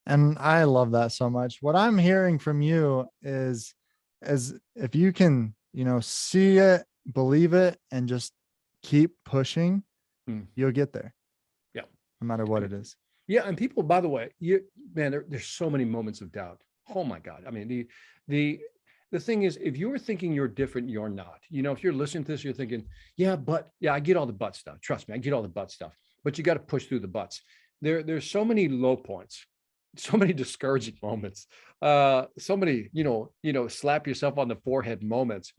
And I love that so much. What I'm hearing from you is if you can, see it, believe it, and just keep pushing, you'll get there. Yeah. No matter what it is. Yeah. And people, by the way, there's so many moments of doubt. Oh my God. I mean, the thing is, if you're thinking you're different, you're not. If you're listening to this, you're thinking, yeah, I get all the butt stuff. Trust me, I get all the butt stuff. But you got to push through the butts. There's so many low points, so many discouraging moments, so many, slap yourself on the forehead moments.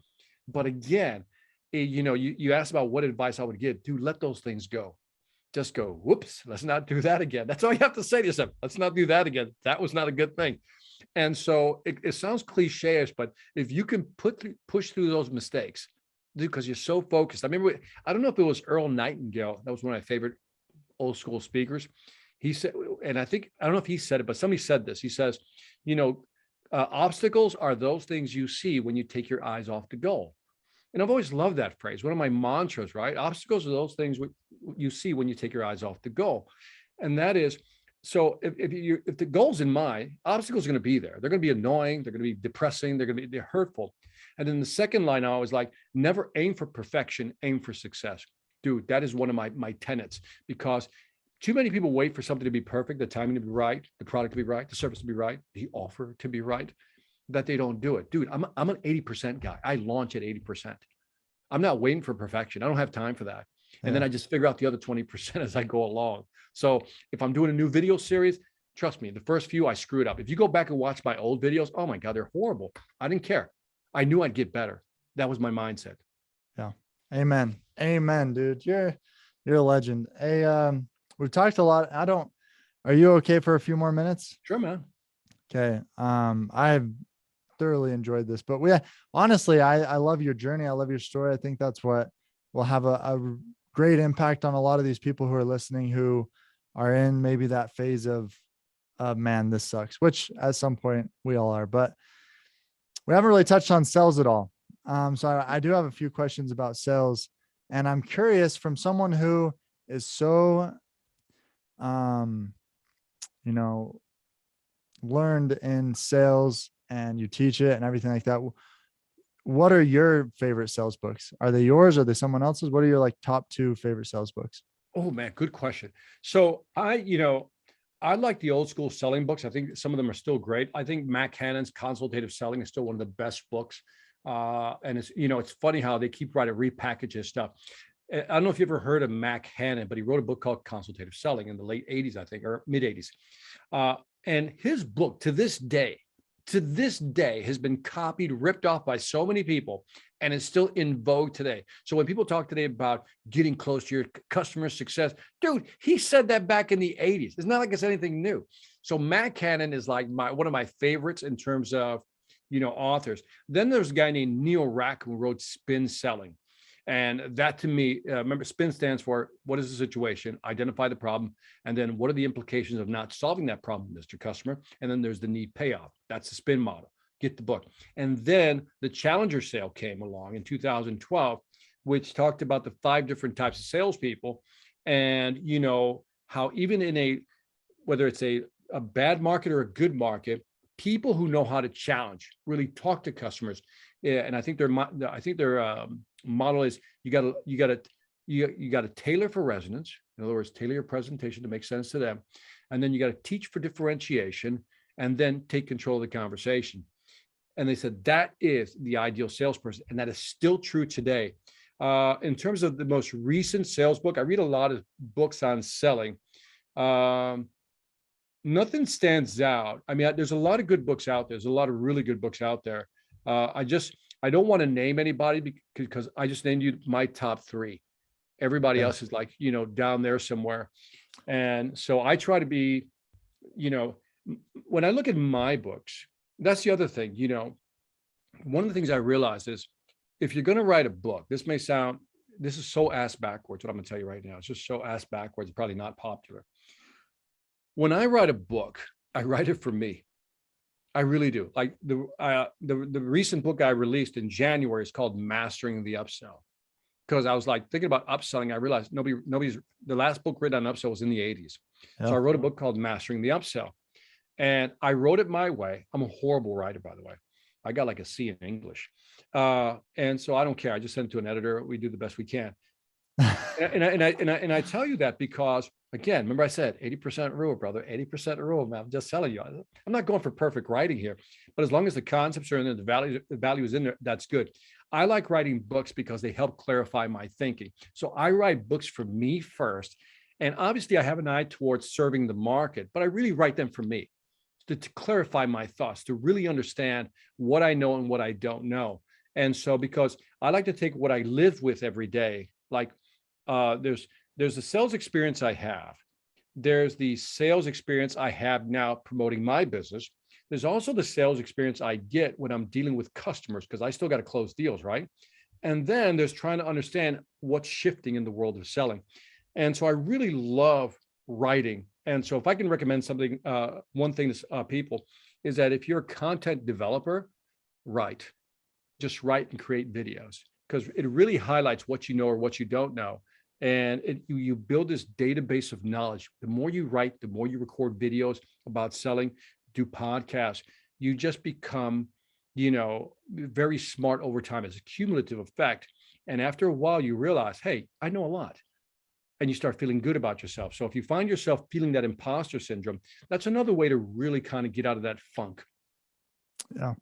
But again, you asked about what advice I would give. Dude, let those things go. Just go, whoops, let's not do that again. That's all you have to say to yourself. Let's not do that again. That was not a good thing. And so it sounds cliche-ish, but if you can push through those mistakes, because you're so focused. I don't know if it was Earl Nightingale. That was one of my favorite old school speakers. He said, and I don't know if he said it, but somebody said this. He says, obstacles are those things you see when you take your eyes off the goal. And I've always loved that phrase. One of my mantras, right? Obstacles are those things you see when you take your eyes off the goal. And that is, so if the goal's in mind, obstacles are going to be there. They're going to be annoying. They're going to be depressing. They're hurtful. And then the second line, I was like, never aim for perfection, aim for success. Dude, that is one of my tenets, because too many people wait for something to be perfect, the timing to be right, the product to be right, the service to be right, the offer to be right, that they don't do it. Dude, I'm an 80% guy. I launch at 80%. I'm not waiting for perfection. I don't have time for that. And then I just figure out the other 20% as I go along. So if I'm doing a new video series, trust me, the first few I screwed up. If you go back and watch my old videos, oh my God, they're horrible. I didn't care. I knew I'd get better. That was my mindset. Yeah. Amen. Amen, dude. You're a legend. We've talked a lot. Are you okay for a few more minutes? Sure, man. Okay. I've thoroughly enjoyed this, but honestly, I love your journey. I love your story. I think that's what will have a great impact on a lot of these people who are listening, who are in maybe that phase of man, this sucks, which at some point we all are, but we haven't really touched on sales at all. So I do have a few questions about sales, and I'm curious, from someone who is so, learned in sales, and you teach it and everything like that. What are your favorite sales books? Are they yours? Are they someone else's? What are your top 2 favorite sales books? Oh man, good question. So I like the old school selling books. I think some of them are still great. I think Mac Hannon's Consultative Selling is still one of the best books. And it's funny how they keep trying to repackage his stuff. I don't know if you ever heard of Mac Hannon, but he wrote a book called Consultative Selling in the late 80s, I think, or mid 80s. And his book to this day has been copied, ripped off by so many people, and is still in vogue today. So when people talk today about getting close to your customer success, dude, he said that back in the 80s. It's not like it's anything new. So Matt Cannon is like one of my favorites in terms of, authors. Then there's a guy named Neil Rackham who wrote Spin Selling. And that to me, remember, SPIN stands for what is the situation, identify the problem, and then what are the implications of not solving that problem, Mr. Customer? And then there's the need payoff. That's the SPIN model. Get the book. And then the Challenger sale came along in 2012, which talked about the 5 different types of salespeople. And, how even in whether it's a bad market or a good market, people who know how to challenge, really talk to customers. Yeah, and I think their model is you got to tailor for resonance. In other words, tailor your presentation to make sense to them, and then you got to teach for differentiation, and then take control of the conversation. And they said that is the ideal salesperson, and that is still true today. In terms of the most recent sales book, I read a lot of books on selling. Nothing stands out. I mean, there's a lot of good books out there. There's a lot of really good books out there. I don't want to name anybody because I just named you my top 3. Everybody else is like, down there somewhere. And so I try to be, when I look at my books, that's the other thing, one of the things I realized is if you're going to write a book, this is so ass backwards, what I'm going to tell you right now. It's just so ass backwards, probably not popular. When I write a book, I write it for me. I really do. Like the recent book I released in January is called Mastering the Upsell, because I was like thinking about upselling. I realized the last book written on upsell was in the 80s. Yeah. So I wrote a book called Mastering the Upsell, and I wrote it my way. I'm a horrible writer, by the way. I got like a C in English. And so I don't care. I just send it to an editor. We do the best we can. and I tell you that because, again, remember I said 80% rule, brother, 80% rule, man. I'm just telling you, I'm not going for perfect writing here, but as long as the concepts are in there, the value is in there, that's good. I like writing books because they help clarify my thinking. So I write books for me first. And obviously I have an eye towards serving the market, but I really write them for me to clarify my thoughts, to really understand what I know and what I don't know. And so, because I like to take what I live with every day, like there's the sales experience I have. There's the sales experience I have now promoting my business. There's also the sales experience I get when I'm dealing with customers, because I still got to close deals, right? And then there's trying to understand what's shifting in the world of selling. And so I really love writing. And so if I can recommend something, one thing to people is that if you're a content developer, just write and create videos, because it really highlights what you know or what you don't know. And you build this database of knowledge. The more you write, the more you record videos about selling, do podcasts, you just become, very smart over time. It's a cumulative effect. And after a while, you realize, hey, I know a lot. And you start feeling good about yourself. So if you find yourself feeling that imposter syndrome, that's another way to really kind of get out of that funk. Yeah.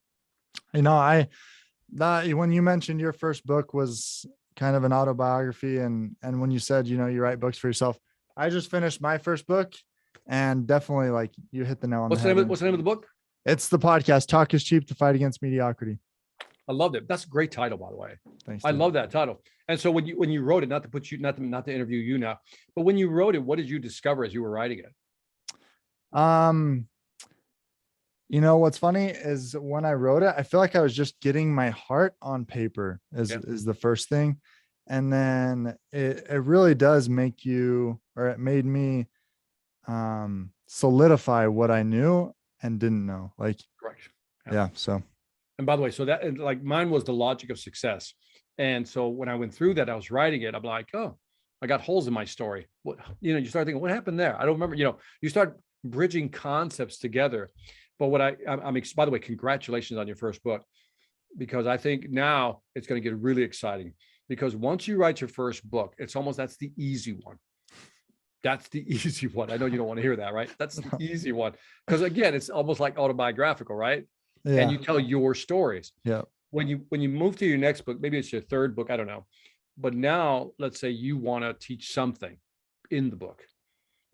When you mentioned your first book was kind of an autobiography, and when you said, you write books for yourself, I just finished my first book, and definitely like you hit the nail on the head. What's the name of the book? It's the podcast, Talk is Cheap, the Fight Against Mediocrity. I loved it. That's a great title, by the way. Thanks. I love that title. And so when you wrote it, not to interview you now, but when you wrote it, what did you discover as you were writing it? What's funny is when I wrote it, I feel like I was just getting my heart on paper is the first thing. And then it really does make you, or it made me solidify what I knew and didn't know. Like, correct. Yeah. So. And by the way, so that, like, mine was the logic of success. And so when I went through that, I was writing it. I'm like, oh, I got holes in my story. What, you start thinking, what happened there? I don't remember, you start bridging concepts together. But what I'm by the way, congratulations on your first book, because I think now it's going to get really exciting, because once you write your first book, that's the easy one. That's the easy one. I know you don't want to hear that, right? That's the easy one. Because again, it's almost like autobiographical, right? Yeah. And you tell your stories. Yeah. When you move to your next book, maybe it's your third book, I don't know. But now let's say you want to teach something in the book.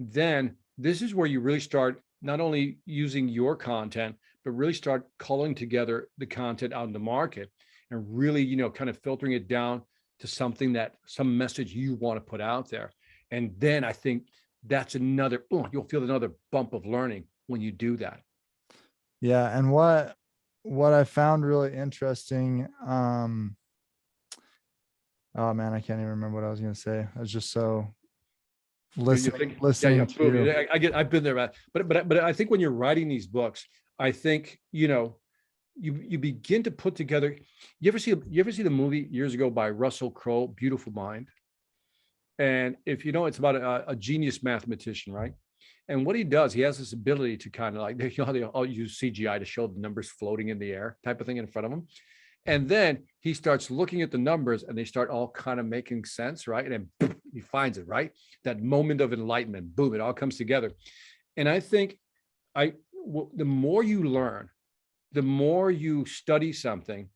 Then this is where you really start not only using your content, but really start culling together the content out in the market and really, kind of filtering it down to some message you want to put out there. And then I think that's you'll feel another bump of learning. when you do that. Yeah. And what I found really interesting, oh man, I can't even remember what I was going to say. I was just so listening Yeah. to you. I've been there, but I think when you're writing these books, I think, you begin to put together. You ever see the movie years ago by Russell Crowe, Beautiful Mind? And if you know, it's about a genius mathematician, right? And what he does, he has this ability to kind of like, how they all use CGI to show the numbers floating in the air type of thing in front of him. And then he starts looking at the numbers and they start all kind of making sense, right? And then boom, he finds it, right? That moment of enlightenment, boom, it all comes together. And I think the more you learn, the more you study something,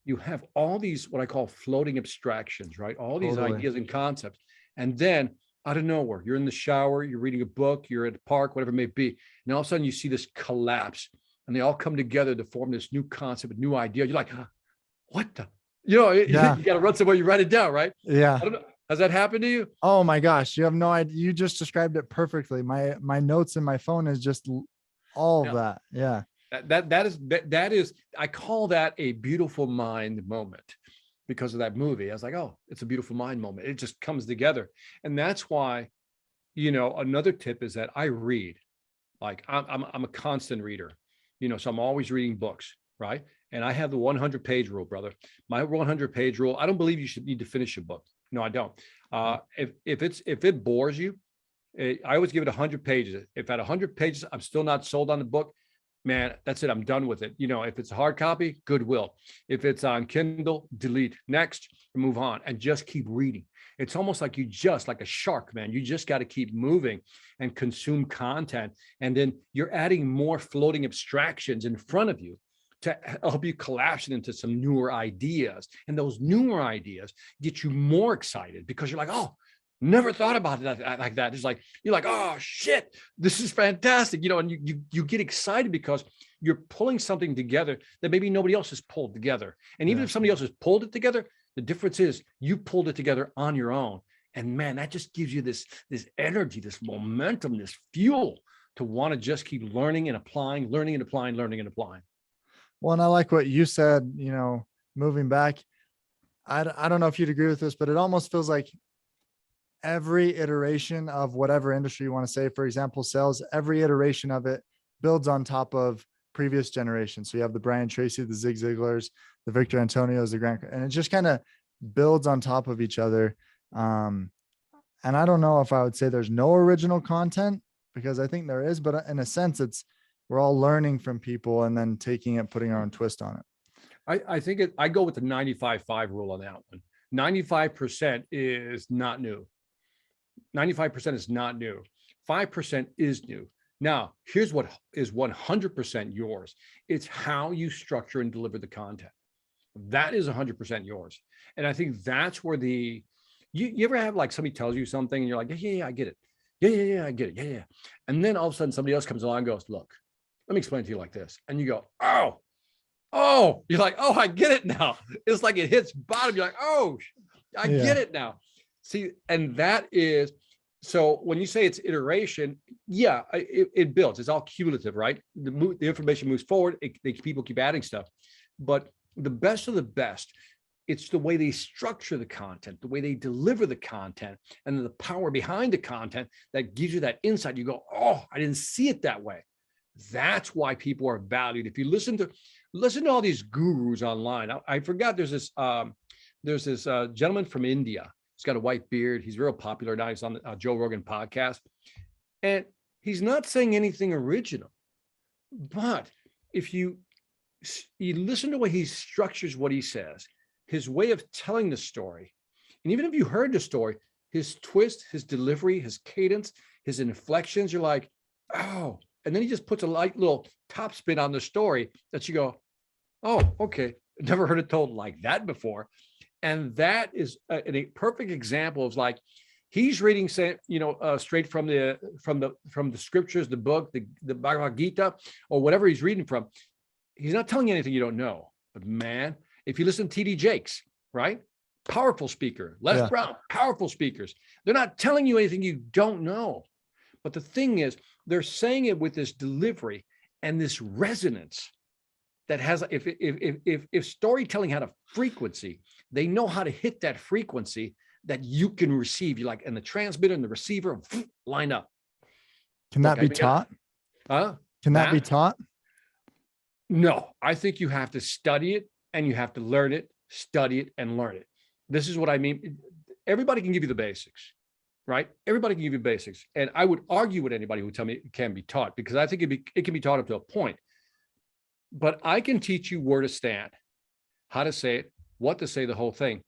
you have all these, what I call floating abstractions, right? All these ideas and concepts. And then out of nowhere, you're in the shower, you're reading a book, you're at the park, whatever it may be. And all of a sudden you see this collapse and they all come together to form this new concept, a new idea. You're like, what the, you got to run somewhere, you write it down, right? Yeah. I don't know. Has that happened to you? Oh my gosh. You have no idea. You just described it perfectly. My notes in my phone is just all of that. Yeah. That is, I call that a beautiful mind moment because of that movie. I was like, oh, it's a beautiful mind moment. It just comes together. And that's why, another tip is that I read. Like I'm a constant reader, so I'm always reading books, right? And I have the 100-page rule, brother. My 100-page rule. I don't believe you should need to finish a book. No, I don't. If it bores you, I always give it 100 pages. If at 100 pages I'm still not sold on the book, man, that's it. I'm done with it. If it's a hard copy, goodwill. If it's on Kindle, delete. Next, move on, and just keep reading. It's almost like like a shark, man. You just got to keep moving and consume content. And then you're adding more floating abstractions in front of you to help you collapse it into some newer ideas. And those newer ideas get you more excited because you're like, oh, never thought about it like that. It's like, you're like, oh shit, this is fantastic. And you get excited because you're pulling something together that maybe nobody else has pulled together. And even if somebody else has pulled it together, the difference is you pulled it together on your own. And man, that just gives you this energy, this momentum, this fuel to want to just keep learning and applying, learning and applying, learning and applying. Well, and I like what you said, moving back, I don't know if you'd agree with this, but it almost feels like every iteration of whatever industry you want to say, for example, sales, every iteration of it builds on top of previous generations. So you have the Brian Tracy, the Zig Ziglars, the Victor Antonios, the Grant, and it just kind of builds on top of each other. And I don't know if I would say there's no original content, because I think there is, but in a sense, we're all learning from people and then taking it, putting our own twist on it. I think I go with the 95-5 rule on that one. 95% is not new. 95% is not new. 5% is new. Now, here's what is 100% yours. It's how you structure and deliver the content. That is 100% yours. And I think that's where you ever have like somebody tells you something and you're like, yeah, I get it. Yeah, I get it. Yeah. And then all of a sudden somebody else comes along and goes, look, let me explain to you like this. And you go, oh, you're like, oh, I get it now. It's like it hits bottom. You're like, oh, I get it now. See, and that is, so when you say it's iteration, it builds. It's all cumulative, right? The information moves forward. People keep adding stuff. But the best of the best, it's the way they structure the content, the way they deliver the content, and the power behind the content that gives you that insight. You go, oh, I didn't see it that way. That's why people are valued. If you listen to all these gurus online, I forgot there's this gentleman from India. He's got a white beard. He's real popular now. He's on the Joe Rogan podcast. And he's not saying anything original. But if you listen to the way he structures what he says, his way of telling the story, and even if you heard the story, his twist, his delivery, his cadence, his inflections, you're like, oh. And then he just puts a light little top spin on the story that you go, oh, okay. Never heard it told like that before. And that is a perfect example of like, he's reading, straight from the scriptures, the book, the Bhagavad Gita, or whatever he's reading from. He's not telling you anything you don't know. But man, if you listen to TD Jakes, right? Powerful speaker. Les Brown, powerful speakers. They're not telling you anything you don't know. But the thing is, they're saying it with this delivery and this resonance that has, if storytelling had a frequency, they know how to hit that frequency that you can receive. You like, and the transmitter and the receiver line up. Can that be taught? Can that be taught? No, I think you have to study it and you have to learn it, study it and learn it. This is what I mean. Everybody can give you the basics, right? Everybody can give you basics. And I would argue with anybody who would tell me it can be taught, because I think it can be taught up to a point. But I can teach you where to stand, how to say it, what to say, the whole thing.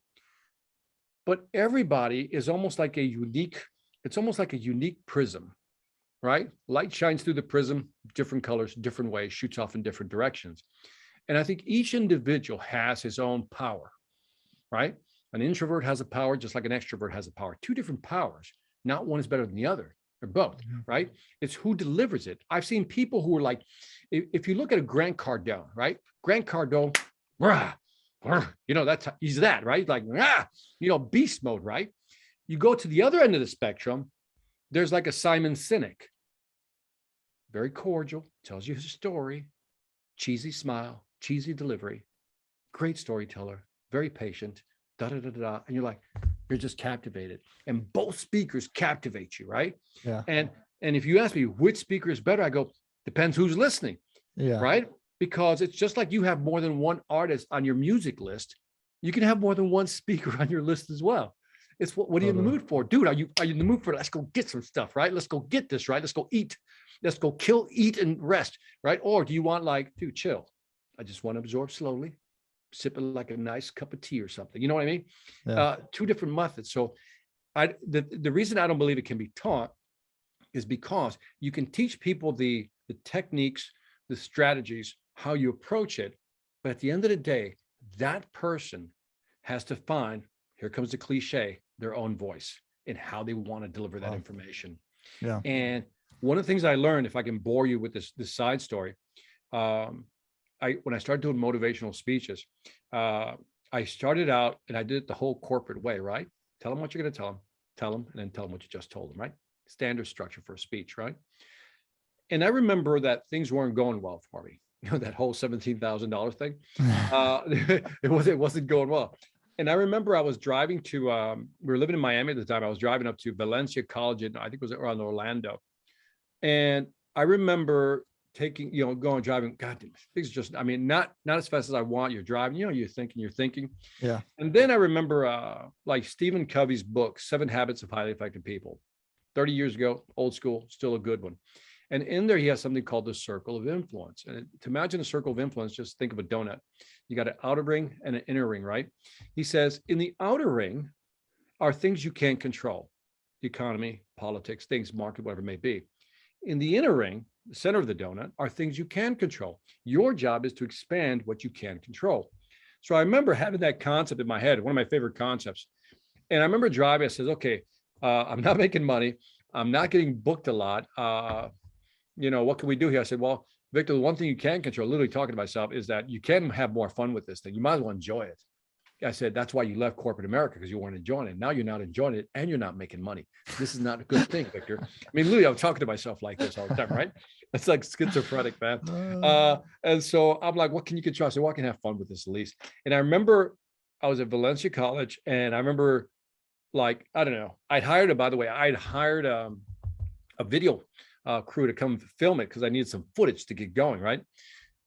But everybody is almost like it's almost like a unique prism, right? Light shines through the prism, different colors, different ways, shoots off in different directions. And I think each individual has his own power, right? An introvert has a power just like an extrovert has a power. Two different powers. Not one is better than the other. They're both, right? It's who delivers it. I've seen people who are like, if you look at a Grant Cardone, right? Grant Cardone, he's that, right? Like, beast mode, right? You go to the other end of the spectrum, there's like a Simon Sinek. Very cordial, tells you his story, cheesy smile, cheesy delivery, great storyteller, very patient, and you're like, you're just captivated. And both speakers captivate you, right? Yeah. And if you ask me which speaker is better, I go, depends who's listening. Yeah. Right? Because it's just like you have more than one artist on your music list, you can have more than one speaker on your list as well. It's what are you in the mood for? Dude, are you in the mood for, let's go get some stuff, right? Let's go get this, right? Let's go eat. Let's go kill, eat, and rest, right? Or do you want like, dude, chill. I just want to absorb slowly, sip it like a nice cup of tea or something. You know what I mean? Yeah. Two different methods. So the reason I don't believe it can be taught is because you can teach people the techniques, the strategies, how you approach it. But at the end of the day, that person has to find, here comes the cliche, their own voice in how they want to deliver that information. Yeah. And one of the things I learned, if I can bore you with this side story, when I started doing motivational speeches, I started out and I did it the whole corporate way, right? Tell them what you're going to tell them, and then tell them what you just told them, right? Standard structure for a speech, right? And I remember that things weren't going well for me. You know, that whole $17,000 thing, it wasn't going well. And I remember I was driving to, we were living in Miami at the time. I was driving up to Valencia College, and I think it was around Orlando. And I remember driving, God, things just, I mean, not as fast as I want. You're driving, you're thinking. Yeah. And then I remember like Stephen Covey's book, 7 Habits of Highly Effective People, 30 years ago, old school, still a good one. And in there, he has something called the circle of influence. And to imagine a circle of influence, just think of a donut. You got an outer ring and an inner ring, right? He says, in the outer ring are things you can't control, the economy, politics, things, market, whatever it may be. In the inner ring, the center of the donut, are things you can control. Your job is to expand what you can control. So I remember having that concept in my head, one of my favorite concepts. And I remember driving, I said, okay, I'm not making money. I'm not getting booked a lot. What can we do here? I said, well, Victor, the one thing you can control, literally talking to myself, is that you can have more fun with this thing. You might as well enjoy it. I said, that's why you left corporate America, because you weren't enjoying it. Now you're not enjoying it and you're not making money. This is not a good thing, Victor. I mean, literally, I'm talking to myself like this all the time, right? It's like schizophrenic, man. And so I'm like, what can you control? I said, well, I can have fun with this at least. And I remember I was at Valencia College, and I remember, like, I don't know, I'd hired a video crew to come film it because I needed some footage to get going, right?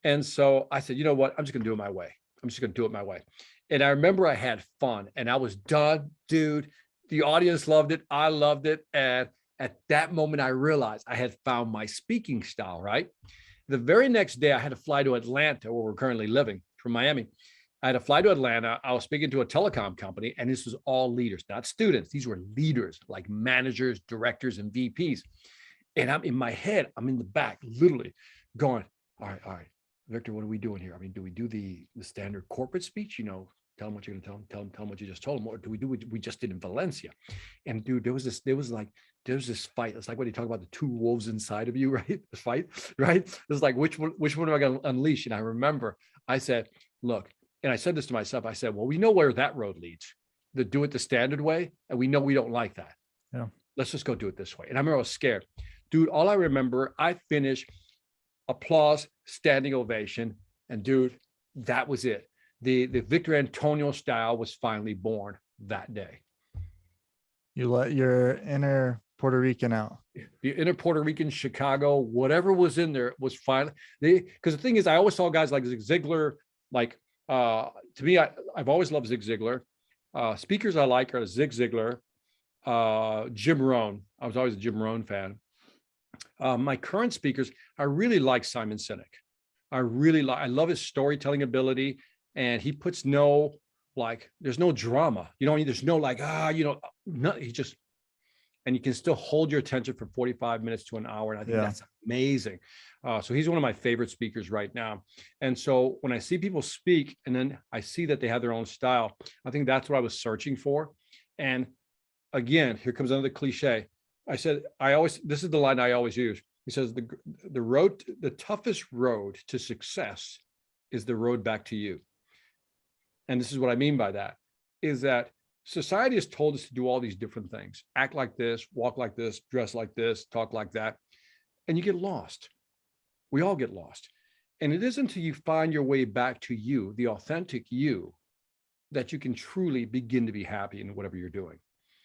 And so I said, you know what? I'm just going to do it my way. And I remember I had fun and I was done, dude. The audience loved it. I loved it. And at that moment, I realized I had found my speaking style, right? The very next day, I had to fly to Atlanta, where we're currently living, from Miami. I had to fly to Atlanta. I was speaking to a telecom company, and this was all leaders, not students. These were leaders, like managers, directors, and VPs. And I'm in my head, I'm in the back, literally going, all right, Victor, what are we doing here? I mean, do we do the standard corporate speech? Tell them what you're going to tell them what you just told them, or do we do what we just did in Valencia? And dude, there was this fight. It's like when you talk about the two wolves inside of you, right? The fight, right? It's like, which one am I going to unleash? And I remember I said, look, and I said this to myself, I said, well, we know where that road leads, to do it the standard way. And we know we don't like that. Yeah. Let's just go do it this way. And I remember I was scared. Dude, all I remember, I finished applause, standing ovation. And dude, that was it. The Victor Antonio style was finally born that day. You let your inner Puerto Rican out. The inner Puerto Rican, Chicago, whatever was in there was finally, because the thing is, I always saw guys like Zig Ziglar, like, to me, I've always loved Zig Ziglar. Speakers I like are Zig Ziglar, Jim Rohn. I was always a Jim Rohn fan. My current speakers, I really like Simon Sinek. I love his storytelling ability, and he puts there's no drama. There's no he just, and you can still hold your attention for 45 minutes to an hour. And I think that's amazing. So he's one of my favorite speakers right now. And so when I see people speak and then I see that they have their own style, I think that's what I was searching for. And again, here comes another cliche. I said, this is the line I always use. He says, the toughest road to success is the road back to you. And this is what I mean by that, is that society has told us to do all these different things, act like this, walk like this, dress like this, talk like that. And you get lost. We all get lost. And it isn't until you find your way back to you, the authentic you, that you can truly begin to be happy in whatever you're doing.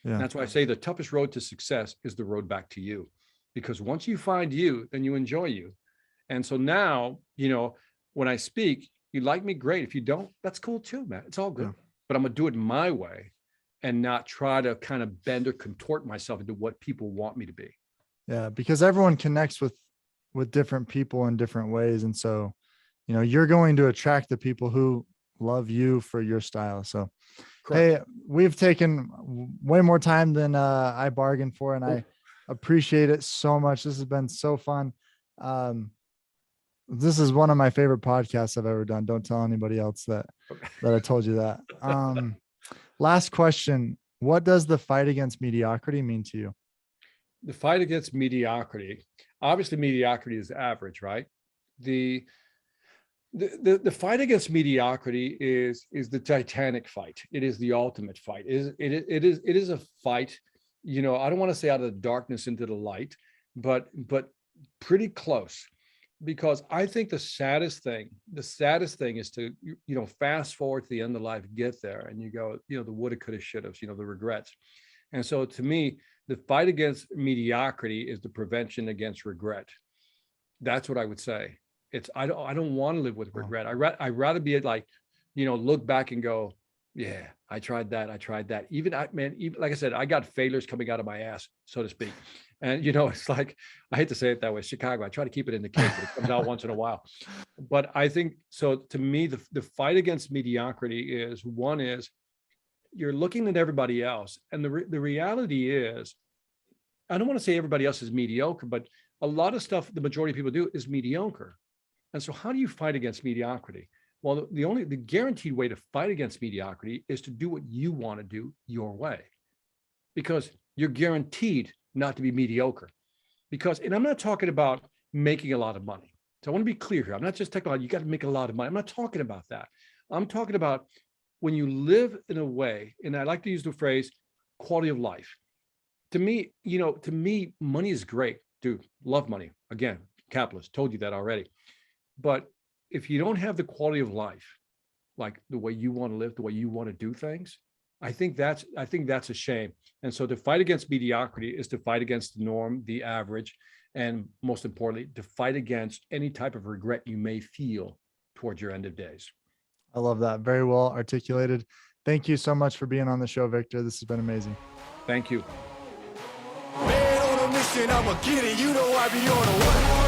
Yeah. And that's why I say the toughest road to success is the road back to you. Because once you find you, then you enjoy you. And so now, when I speak, you like me, great. If you don't, that's cool too, man. It's all good. Yeah. But I'm going to do it my way and not try to kind of bend or contort myself into what people want me to be. Yeah, because everyone connects with different people in different ways. And so, you're going to attract the people who love you for your style. So, correct. Hey, we've taken way more time than I bargained for, and I appreciate it so much. This has been so fun. This is one of my favorite podcasts I've ever done. Don't tell anybody else that I told you that. Last question. What does the fight against mediocrity mean to you? The fight against mediocrity, obviously mediocrity is average, right? The fight against mediocrity is the Titanic fight. It is the ultimate fight. It is a fight, I don't want to say out of the darkness into the light, but pretty close. Because I think the saddest thing is to, fast forward to the end of life, get there, and you go, the woulda, coulda, shoulda, the regrets. And so to me, the fight against mediocrity is the prevention against regret. That's what I would say. I don't want to live with regret. I'd rather be like, look back and go, yeah, I tried that. Even like I said, I got failures coming out of my ass, so to speak. And, it's like, I hate to say it that way, Chicago, I try to keep it in the cake, but it comes out once in a while. But I think, so to me, the fight against mediocrity is you're looking at everybody else. And the reality is, I don't want to say everybody else is mediocre, but a lot of stuff the majority of people do is mediocre. And so how do you fight against mediocrity? Well, the guaranteed way to fight against mediocrity is to do what you want to do your way, because you're guaranteed not to be mediocre. And I'm not talking about making a lot of money. So I want to be clear here. I'm not just talking about you got to make a lot of money. I'm not talking about that. I'm talking about when you live in a way, and I like to use the phrase quality of life. To me, money is great. Dude, love money. Again, capitalist, told you that already. But if you don't have the quality of life, like the way you want to live, the way you want to do things, I think that's a shame. And so to fight against mediocrity is to fight against the norm, the average, and most importantly, to fight against any type of regret you may feel towards your end of days. I love that. Very well articulated. Thank you so much for being on the show, Victor. This has been amazing. Thank you. Man on a mission, I'ma get it. I be on a what?